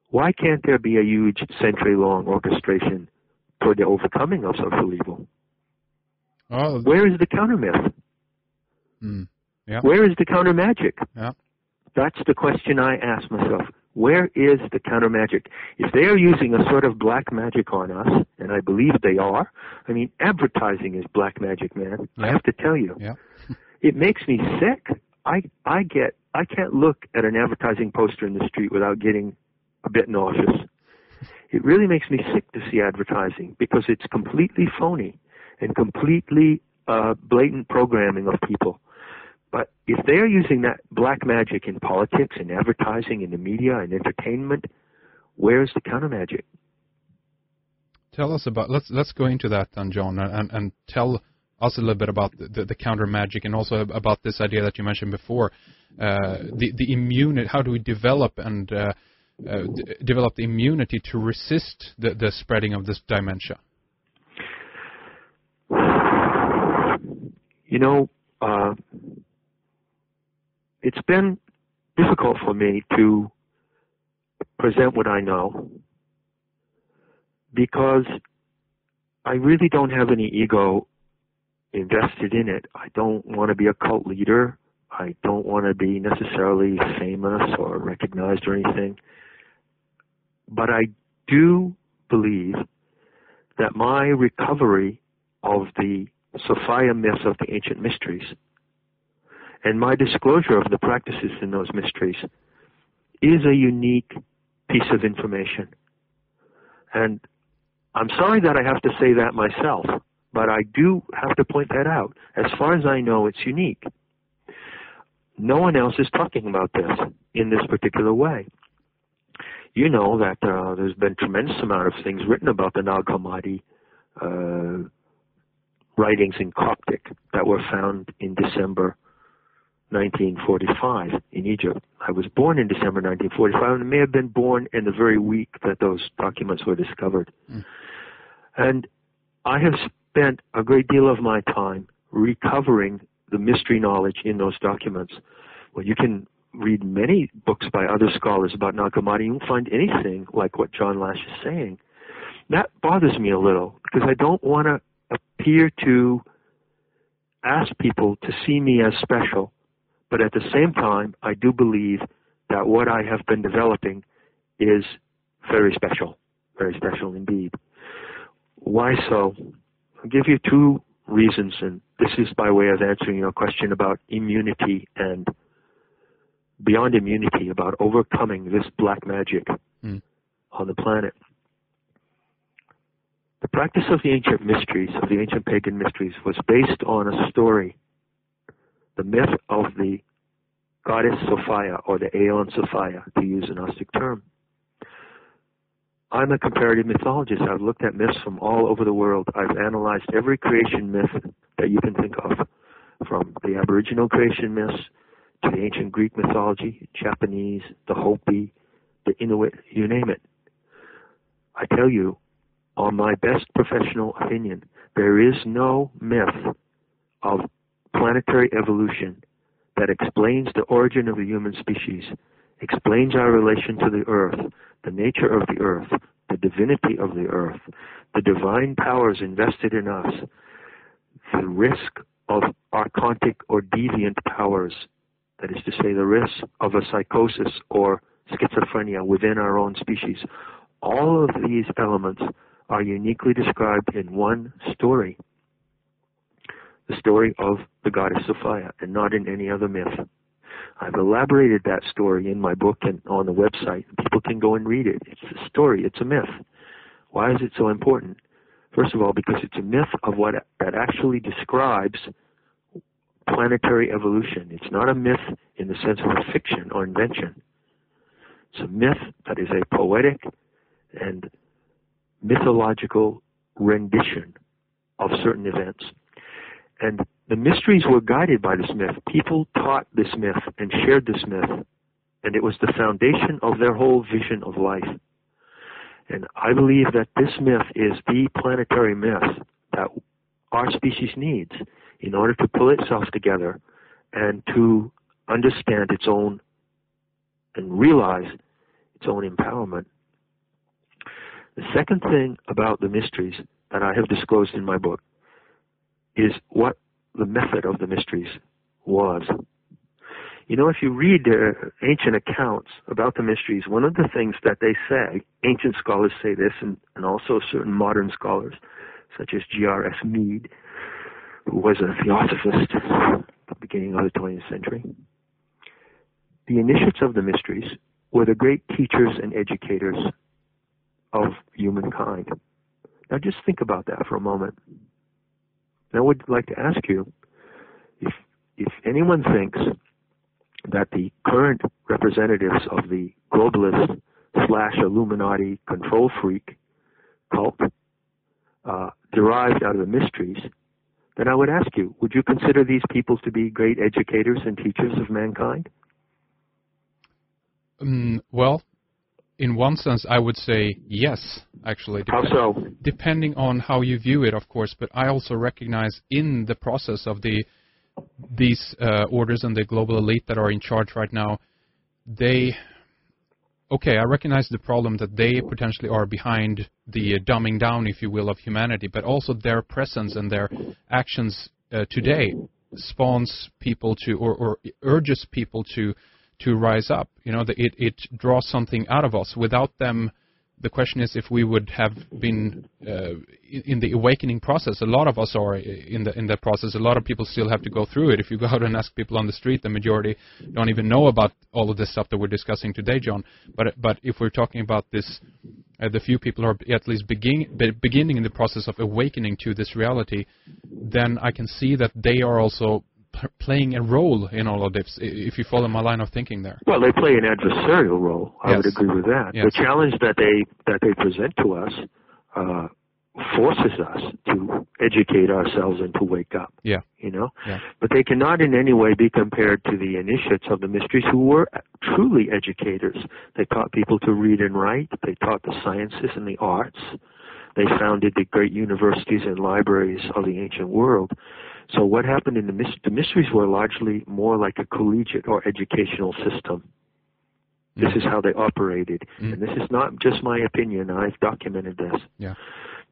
why can't there be a huge century-long orchestration toward the overcoming of social evil? Oh. Where is the counter myth? Yeah. Where is the counter magic? Yeah. That's the question I ask myself. Where is the counter magic? If they are using a sort of black magic on us, and I believe they are, I mean, advertising is black magic, man. Yeah. I have to tell you. Yeah. It makes me sick. I can't look at an advertising poster in the street without getting a bit nauseous. It really makes me sick to see advertising, because it's completely phony and completely blatant programming of people. But if they are using that black magic in politics and advertising in the media and entertainment, where's the counter magic? Tell us about, let's go into that then, John, and tell us a little bit about the counter magic, and also about this idea that you mentioned before, the immunity. How do we develop develop the immunity to resist the spreading of this dementia? It's been difficult for me to present what I know, because I really don't have any ego invested in it. I don't want to be a cult leader. I don't want to be necessarily famous or recognized or anything. But I do believe that my recovery of the Sophia myths of the ancient mysteries and my disclosure of the practices in those mysteries is a unique piece of information. And I'm sorry that I have to say that myself, but I do have to point that out. As far as I know, it's unique. No one else is talking about this in this particular way. You know that there's been a tremendous amount of things written about the Nag Hammadi writings in Coptic that were found in December 1945 in Egypt. I was born in December 1945, and may have been born in the very week that those documents were discovered. And I have spent a great deal of my time recovering the mystery knowledge in those documents. Well, you can read many books by other scholars about Nag Hammadi. You won't find anything like what John Lash is saying. That bothers me a little because I don't want to appear to ask people to see me as special, but at the same time, I do believe that what I have been developing is very special indeed. Why so? I'll give you two reasons, and this is by way of answering your question about immunity and beyond immunity, about overcoming this black magic on the planet. The practice of the ancient mysteries, of the ancient pagan mysteries, was based on a story, the myth of the goddess Sophia, or the Aeon Sophia, to use a Gnostic term. I'm a comparative mythologist. I've looked at myths from all over the world. I've analyzed every creation myth that you can think of, from the Aboriginal creation myths to the ancient Greek mythology, Japanese, the Hopi, the Inuit, you name it. I tell you, on my best professional opinion, there is no myth of planetary evolution that explains the origin of the human species, explains our relation to the earth, the nature of the earth, the divinity of the earth, the divine powers invested in us, the risk of archontic or deviant powers, that is to say, the risk of a psychosis or schizophrenia within our own species. All of these elements are uniquely described in one story, the story of the goddess Sophia, and not in any other myth. I've elaborated that story in my book and on the website. People can go and read it. It's a story. It's a myth. Why is it so important? First of all, because it's a myth of what that actually describes planetary evolution. It's not a myth in the sense of a fiction or invention. It's a myth that is a poetic and mythological rendition of certain events. And the mysteries were guided by this myth. People taught this myth and shared this myth, and it was the foundation of their whole vision of life. And I believe that this myth is the planetary myth that our species needs in order to pull itself together and to understand its own and realize its own empowerment. The second thing about the mysteries that I have disclosed in my book is what the method of the mysteries was. You know, if you read ancient accounts about the mysteries, one of the things that they say, ancient scholars say this, and also certain modern scholars, such as G.R.S. Mead, who was a theosophist at the beginning of the 20th century, the initiates of the mysteries were the great teachers and educators of humankind. Now just think about that for a moment. And I would like to ask you, if anyone thinks that the current representatives of the globalist / Illuminati control freak cult derived out of the mysteries, then I would ask you, would you consider these people to be great educators and teachers of mankind? Well, in one sense, I would say yes, actually. How so? Depending on how you view it, of course, but I also recognize in the process of these orders and the global elite that are in charge right now, I recognize the problem that they potentially are behind the dumbing down, if you will, of humanity, but also their presence and their actions today spawns people to, or urges people to rise up. You know, it draws something out of us. Without them, the question is if we would have been in the awakening process. A lot of us are in that process. A lot of people still have to go through it. If you go out and ask people on the street, the majority don't even know about all of this stuff that we're discussing today, John. But if we're talking about this, the few people who are at least beginning in the process of awakening to this reality, then I can see that they are also playing a role in all of this, if you follow my line of thinking there. Well, they play an adversarial role. I would agree with that. Yes. The challenge that they present to us forces us to educate ourselves and to wake up. Yeah. You know? Yeah. But they cannot in any way be compared to the initiates of the mysteries who were truly educators. They taught people to read and write. They taught the sciences and the arts. They founded the great universities and libraries of the ancient world. So what happened in the mysteries were largely more like a collegiate or educational system. This is how they operated. And this is not just my opinion. I've documented this. Yeah.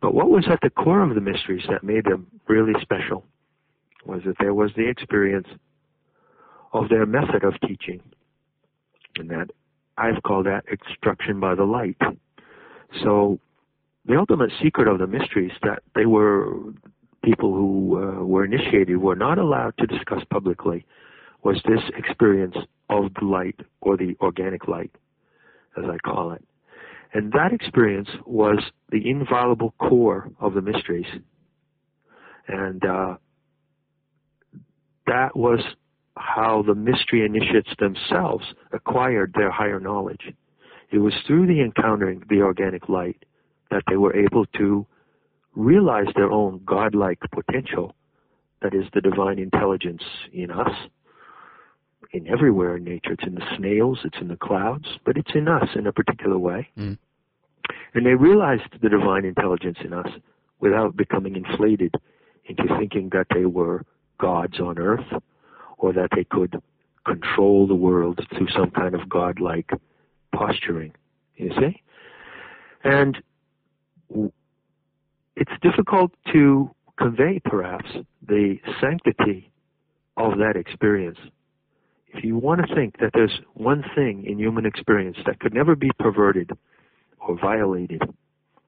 But what was at the core of the mysteries that made them really special was that there was the experience of their method of teaching. And that I've called that instruction by the light. So the ultimate secret of the mysteries that they were people who were initiated were not allowed to discuss publicly was this experience of the light, or the organic light, as I call it. And that experience was the inviolable core of the mysteries. And that was how the mystery initiates themselves acquired their higher knowledge. It was through the encountering the organic light that they were able to realize their own godlike potential, that is the divine intelligence in us, in everywhere in nature. It's in the snails, it's in the clouds, but it's in us in a particular way. And they realized the divine intelligence in us without becoming inflated into thinking that they were gods on earth, or that they could control the world through some kind of godlike posturing, you see? And it's difficult to convey, perhaps, the sanctity of that experience. If you want to think that there's one thing in human experience that could never be perverted or violated,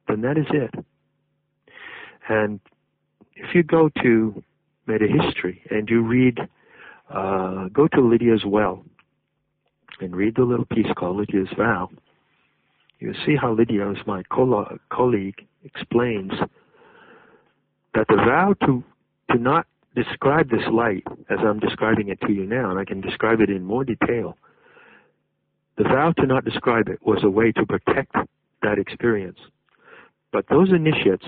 then that is it. And if you go to Metahistory and you read, go to Lydia's Well and read the little piece called Lydia's Vow, you'll see how Lydia, as my colleague, explains that the vow to not describe this light as I'm describing it to you now, and I can describe it in more detail, the vow to not describe it was a way to protect that experience. But those initiates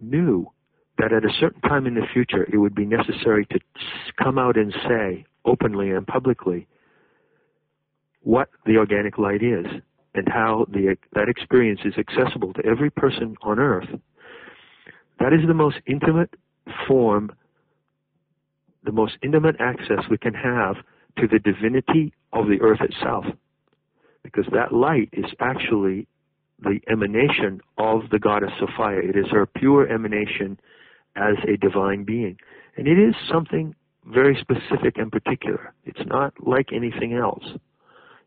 knew that at a certain time in the future it would be necessary to come out and say openly and publicly what the organic light is and how that experience is accessible to every person on earth. That is the most intimate form, the most intimate access we can have to the divinity of the earth itself, because that light is actually the emanation of the goddess Sophia. It is her pure emanation as a divine being. And it is something very specific and particular. It's not like anything else.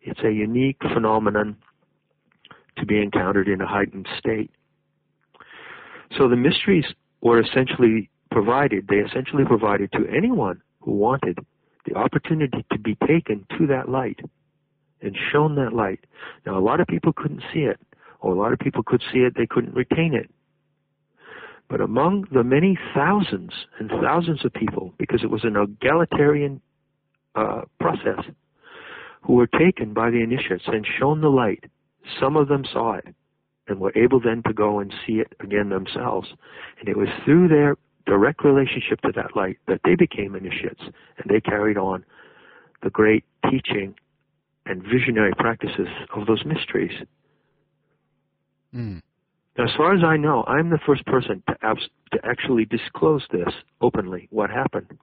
It's a unique phenomenon to be encountered in a heightened state. So the mysteries were essentially provided, to anyone who wanted the opportunity to be taken to that light and shown that light. Now, a lot of people couldn't see it, or a lot of people could see it, they couldn't retain it. But among the many thousands and thousands of people, because it was an egalitarian process, who were taken by the initiates and shown the light, some of them saw it and were able then to go and see it again themselves. And it was through their direct relationship to that light that they became initiates, and they carried on the great teaching and visionary practices of those mysteries. Now, as far as I know, I'm the first person to actually disclose this openly, what happened,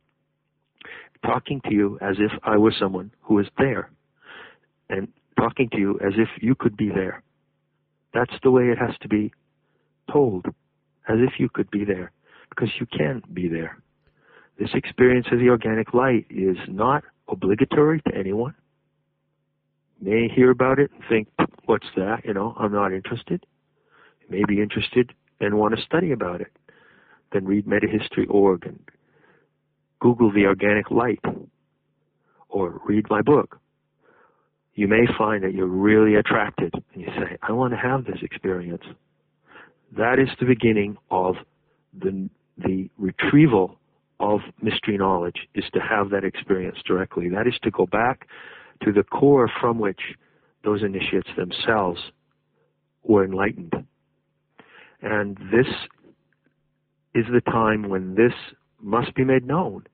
talking to you as if I was someone who was there, and talking to you as if you could be there. That's the way it has to be told, as if you could be there, because you can be there. This experience of the organic light is not obligatory to anyone. You may hear about it and think, what's that? I'm not interested. You may be interested and want to study about it. Then read Metahistory.org and Google the organic light, or read my book. You may find that you're really attracted, and you say, I want to have this experience. That is the beginning of the retrieval of mystery knowledge, is to have that experience directly. That is to go back to the core from which those initiates themselves were enlightened. And this is the time when this must be made known,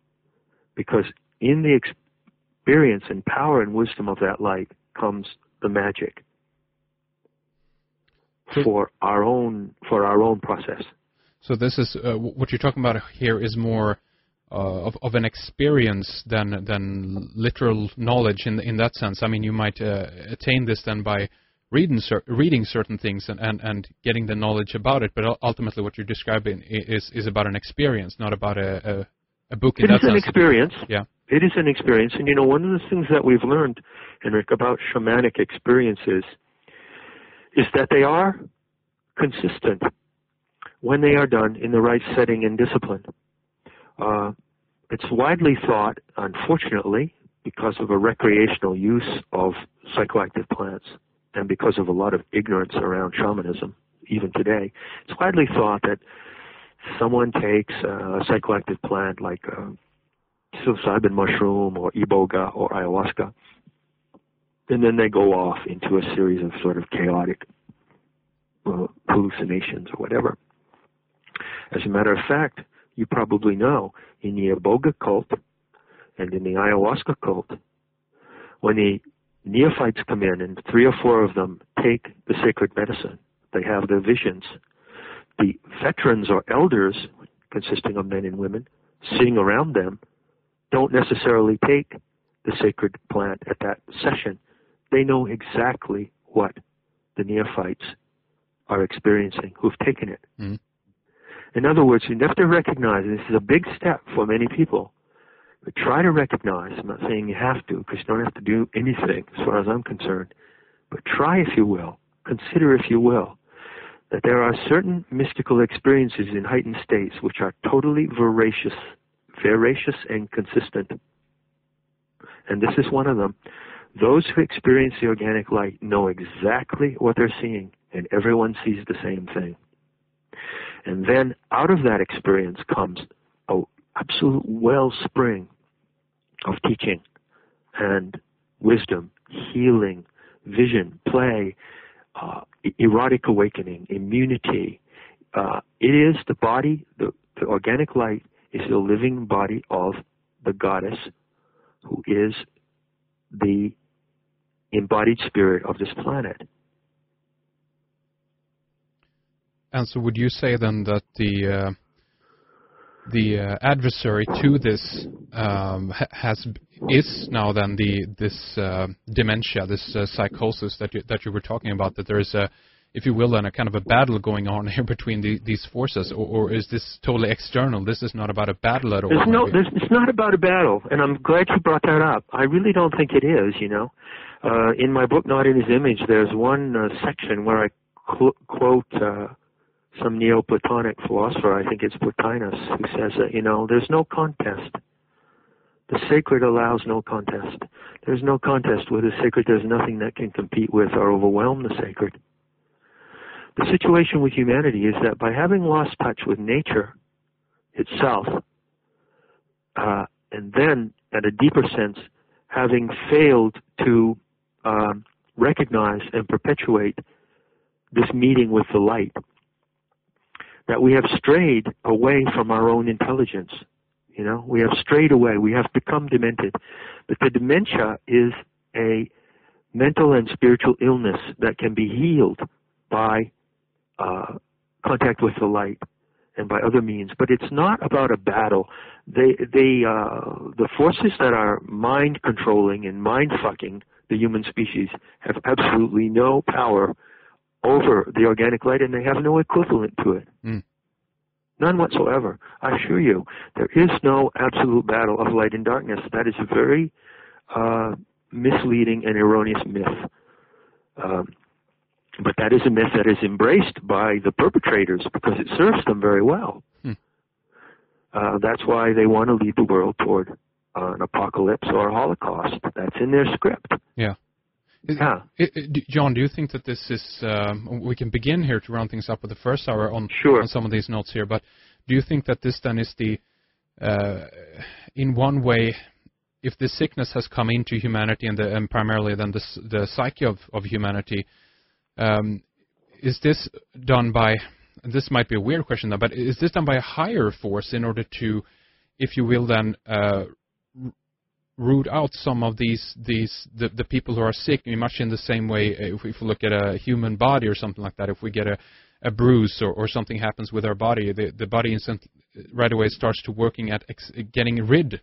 because in the experience and power and wisdom of that light comes the magic for our own process. So this is what you're talking about here is more of an experience than literal knowledge in that sense. I mean, you might attain this then by reading certain things and getting the knowledge about it, but ultimately what you're describing is about an experience, not about a book in that sense. It is an experience. Yeah. It is an experience. And, one of the things that we've learned, Henrik, about shamanic experiences is that they are consistent when they are done in the right setting and discipline. It's widely thought, unfortunately, because of a recreational use of psychoactive plants and because of a lot of ignorance around shamanism, even today, it's widely thought that someone takes a psychoactive plant like psilocybin mushroom or iboga or ayahuasca, and then they go off into a series of sort of chaotic hallucinations or whatever. As a matter of fact, you probably know, in the iboga cult and in the ayahuasca cult, when the neophytes come in and 3 or 4 of them take the sacred medicine, they have their visions. The veterans or elders, consisting of men and women, sitting around them, don't necessarily take the sacred plant at that session. They know exactly what the neophytes are experiencing who've taken it. Mm. In other words, you have to recognize, and this is a big step for many people, but try to recognize, I'm not saying you have to, because you don't have to do anything as far as I'm concerned, but try, if you will, consider, if you will, that there are certain mystical experiences in heightened states which are totally veracious and consistent. And this is one of them. Those who experience the organic light know exactly what they're seeing, and everyone sees the same thing. And then out of that experience comes an absolute wellspring of teaching and wisdom, healing, vision, play, erotic awakening, immunity. It is the body, the organic light is the living body of the goddess who is the embodied spirit of this planet. And so would you say then that the adversary to this is now then this dementia, this psychosis that you were talking about, that there is a, if you will, then a kind of a battle going on here between these forces, or is this totally external? This is not about a battle at all? It's not about a battle, and I'm glad you brought that up. I really don't think it is, In my book, Not in His Image, there's one section where I quote some Neoplatonic philosopher, I think it's Plotinus, who says that, there's no contest. The sacred allows no contest. There's no contest with the sacred. There's nothing that can compete with or overwhelm the sacred. The situation with humanity is that by having lost touch with nature itself, and then, at a deeper sense, having failed to recognize and perpetuate this meeting with the light, that we have strayed away from our own intelligence. We have strayed away. We have become demented. But the dementia is a mental and spiritual illness that can be healed by contact with the light and by other means. But it's not about a battle. The forces that are mind controlling and mind fucking the human species have absolutely no power over the organic light, and they have no equivalent to it. Mm. None whatsoever. I assure you, there is no absolute battle of light and darkness. That is a very misleading and erroneous myth. But that is a myth that is embraced by the perpetrators because it serves them very well. Hmm. That's why they want to lead the world toward an apocalypse or a holocaust. That's in their script. Yeah. John, do you think that this is, we can begin here to round things up with the first hour on some of these notes here, but do you think that this then is the, in one way, if the sickness has come into humanity and primarily then the psyche of humanity, is this done by, and this might be a weird question though, but is this done by a higher force in order to, if you will then, root out some of the people who are sick, much in the same way if we look at a human body or something like that, if we get a bruise or something happens with our body, the body right away starts to working at getting rid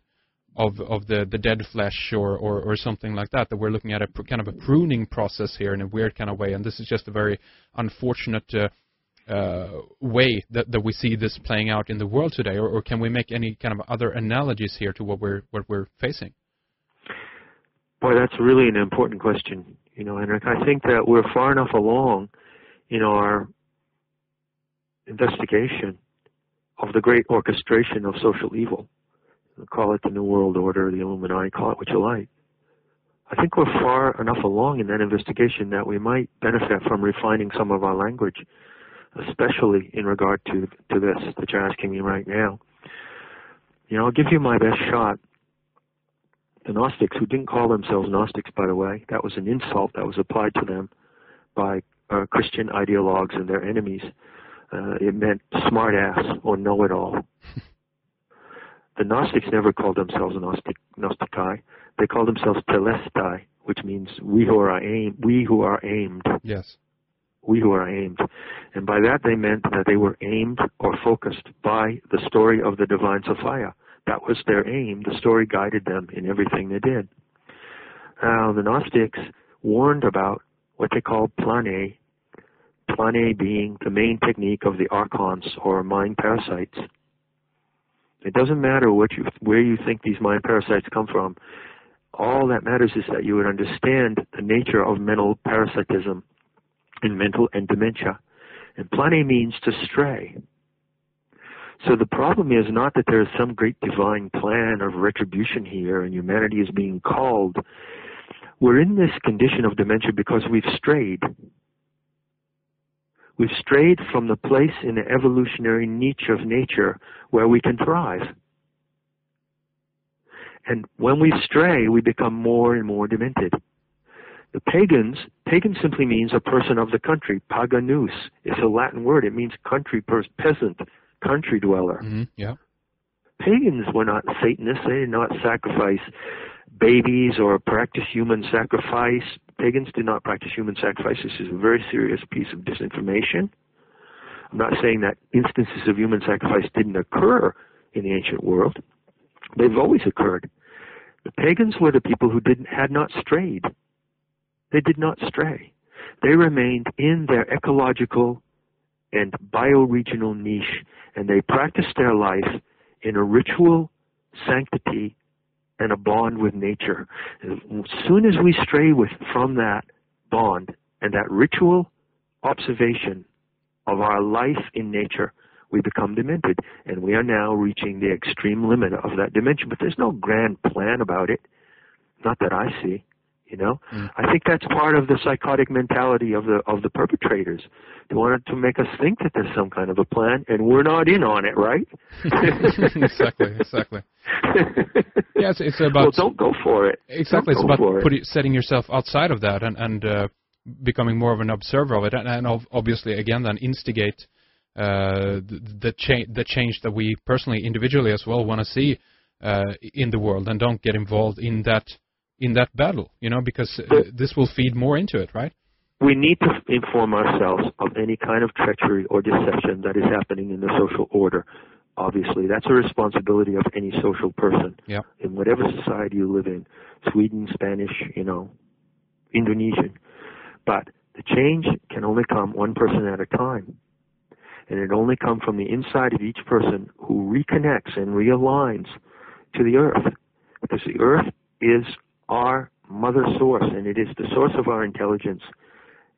of the dead flesh or something like that. That we're looking at a kind of a pruning process here in a weird kind of way, and this is just a very unfortunate way that we see this playing out in the world today. Or can we make any kind of other analogies here to what we're facing? Boy, that's really an important question, Henrik. I think that we're far enough along in our investigation of the great orchestration of social evil. Call it the New World Order, the Illuminati, call it what you like. I think we're far enough along in that investigation that we might benefit from refining some of our language, especially in regard to this that you're asking me right now. I'll give you my best shot. The Gnostics, who didn't call themselves Gnostics, by the way, that was an insult that was applied to them by Christian ideologues and their enemies. It meant smartass or know-it-all. The Gnostics never called themselves Gnostici. They called themselves Telestai, which means we who are aimed. Yes. We who are aimed. And by that they meant that they were aimed or focused by the story of the divine Sophia. That was their aim. The story guided them in everything they did. Now, the Gnostics warned about what they called plane being the main technique of the archons, or mind parasites. It doesn't matter where you think these mind parasites come from. All that matters is that you would understand the nature of mental parasitism and mental and dementia. And plane means to stray. So the problem is not that there is some great divine plan of retribution here and humanity is being called. We're in this condition of dementia because we've strayed. We've strayed from the place in the evolutionary niche of nature where we can thrive. And when we stray, we become more and more demented. The pagan simply means a person of the country. Paganus is a Latin word. It means country, peasant, country dweller. Mm-hmm. Yeah. Pagans were not Satanists. They did not sacrifice babies or practice human sacrifice. Pagans did not practice human sacrifice. This is a very serious piece of disinformation. I'm not saying that instances of human sacrifice didn't occur in the ancient world. They've always occurred. The pagans were the people who had not strayed. They did not stray. They remained in their ecological and bioregional niche, and they practiced their life in a ritual sanctity and a bond with nature. As soon as we stray from that bond and that ritual observation of our life in nature, we become demented. And we are now reaching the extreme limit of that dimension. But there's no grand plan about it, not that I see. I think that's part of the psychotic mentality of the perpetrators. They wanted to make us think that there's some kind of a plan, and we're not in on it, right? Exactly. Yes, it's about. Well, don't go for it. Exactly, it's about setting yourself outside of that and becoming more of an observer of it, and obviously again then instigate the change that we personally, individually as well, want to see in the world, and don't get involved in that battle, because this will feed more into it, right? We need to inform ourselves of any kind of treachery or deception that is happening in the social order. Obviously, that's a responsibility of any social person in whatever society you live in, Sweden, Spanish, Indonesian. But the change can only come one person at a time. And it only comes from the inside of each person who reconnects and realigns to the earth. Because the earth is our mother source, and it is the source of our intelligence.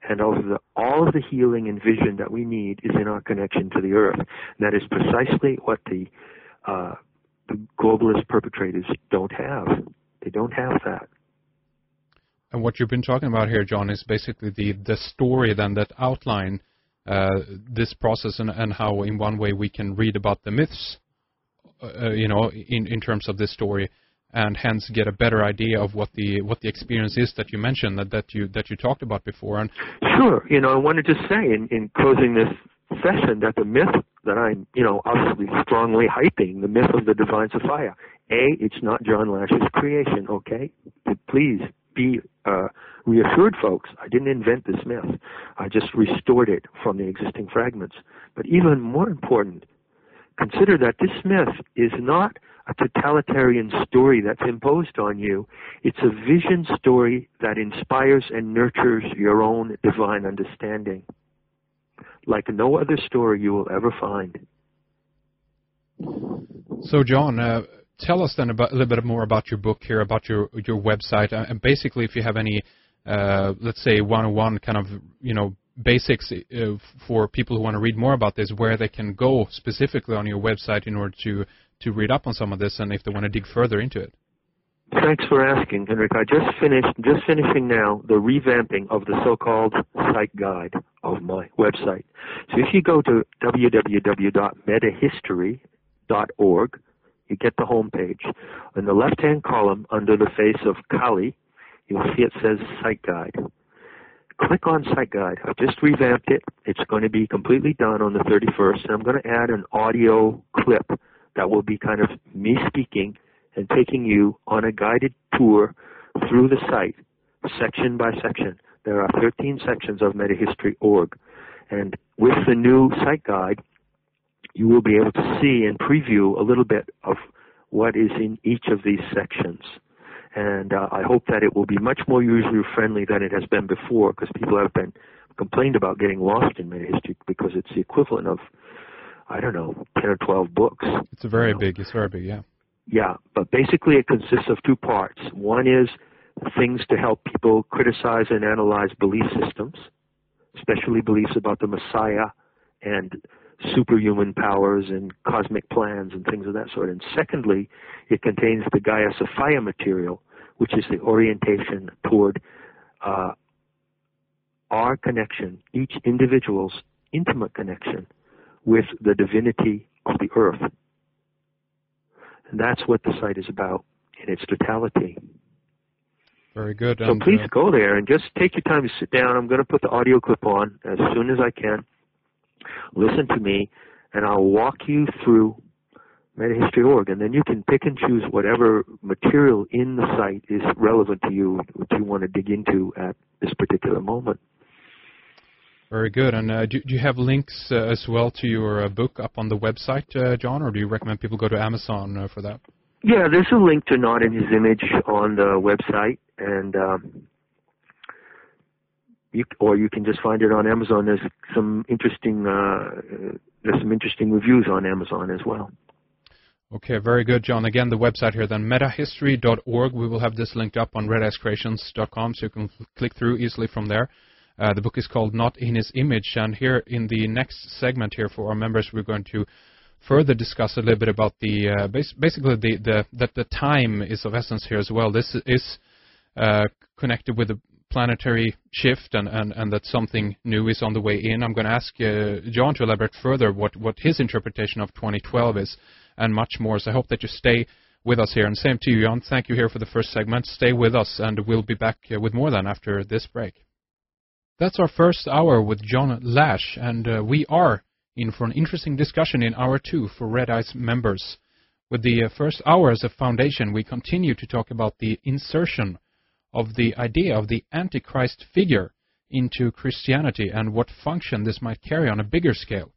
And all of the healing and vision that we need is in our connection to the earth. And that is precisely what the globalist perpetrators don't have. They don't have that. And what you've been talking about here, John, is basically the story then that outline this process and how in one way we can read about the myths, in terms of this story, and hence get a better idea of what the experience is that you mentioned, that you talked about before. And sure, I wanted to say in closing this session that the myth that I'm, obviously strongly hyping, the myth of the divine Sophia. It's not John Lash's creation, okay? Please be reassured, folks. I didn't invent this myth. I just restored it from the existing fragments. But even more important, consider that this myth is not a totalitarian story that's imposed on you. It's a vision story that inspires and nurtures your own divine understanding, like no other story you will ever find. So, John, tell us then a little bit more about your book here, about your website, and basically if you have any, let's say, one-on-one kind of, basics for people who want to read more about this, where they can go specifically on your website in order to read up on some of this, and if they want to dig further into it. Thanks for asking, Henrik. I just finishing now the revamping of the so-called site guide of my website. So if you go to www.metahistory.org, you get the home page. In the left-hand column, under the face of Kali, you'll see it says Site Guide. Click on Site Guide. I've just revamped it. It's going to be completely done on the 31st, and I'm going to add an audio clip that will be kind of me speaking and taking you on a guided tour through the site, section by section. There are 13 sections of metahistory.org, and with the new site guide, you will be able to see and preview a little bit of what is in each of these sections. And I hope that it will be much more user-friendly than it has been before, because people have been complained about getting lost in metahistory because it's the equivalent of, 10 or 12 books. It's very big, yeah. Yeah, but basically it consists of two parts. One is things to help people criticize and analyze belief systems, especially beliefs about the Messiah and superhuman powers and cosmic plans and things of that sort. And secondly, it contains the Gaia Sophia material, which is the orientation toward our connection, each individual's intimate connection with the divinity of the earth. And that's what the site is about in its totality. Very good. So please go there and just take your time to sit down. I'm going to put the audio clip on as soon as I can. Listen to me, and I'll walk you through metahistory.org, and then you can pick and choose whatever material in the site is relevant to you, what you want to dig into at this particular moment. Very good. And do you have links as well to your book up on the website, John, or do you recommend people go to Amazon for that? Yeah, there's a link to Not in His Image on the website, and you can just find it on Amazon. There's some interesting reviews on Amazon as well. Okay, very good, John. Again, the website here then, metahistory.org. We will have this linked up on redicecreations.com, so you can click through easily from there. The book is called Not in His Image, and here in the next segment here for our members, we're going to further discuss a little bit about the basically that the time is of essence here as well. This is connected with the planetary shift and that something new is on the way in. I'm going to ask John to elaborate further what his interpretation of 2012 is and much more. So I hope that you stay with us here. And same to you, John. Thank you here for the first segment. Stay with us, and we'll be back with more then after this break. That's our first hour with John Lash, and we are in for an interesting discussion in hour 2 for Red Eyes members. With the first hour as a foundation, we continue to talk about the insertion of the idea of the Antichrist figure into Christianity and what function this might carry on a bigger scale.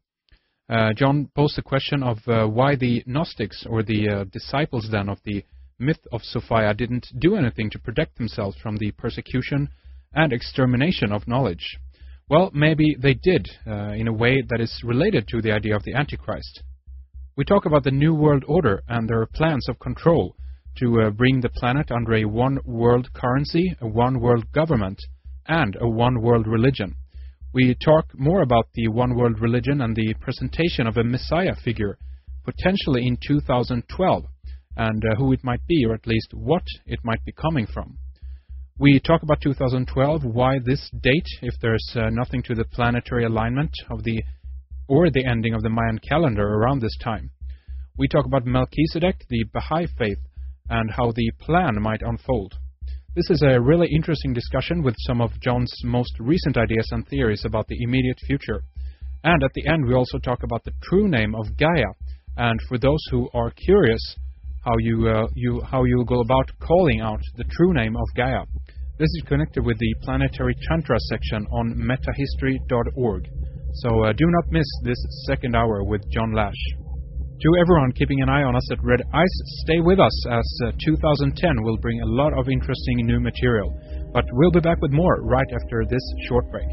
John posed the question of why the Gnostics, or the disciples then of the myth of Sophia, didn't do anything to protect themselves from the persecution and extermination of knowledge. Well, maybe they did, in a way that is related to the idea of the Antichrist. We talk about the New World Order and their plans of control to bring the planet under a one-world currency, a one-world government, and a one-world religion. We talk more about the one-world religion and the presentation of a Messiah figure, potentially in 2012, and who it might be, or at least what it might be coming from. We talk about 2012, why this date, if there's nothing to the planetary alignment of the ending of the Mayan calendar around this time. We talk about Melchizedek, the Baha'i faith, and how the plan might unfold. This is a really interesting discussion with some of John's most recent ideas and theories about the immediate future. And at the end, we also talk about the true name of Gaia, and for those who are curious, how you go about calling out the true name of Gaia. This is connected with the Planetary Tantra section on metahistory.org. So do not miss this second hour with John Lash. To everyone keeping an eye on us at Red Ice, stay with us as 2010 will bring a lot of interesting new material. But we'll be back with more right after this short break.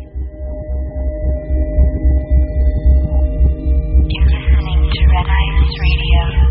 You're listening to Red Ice Radio.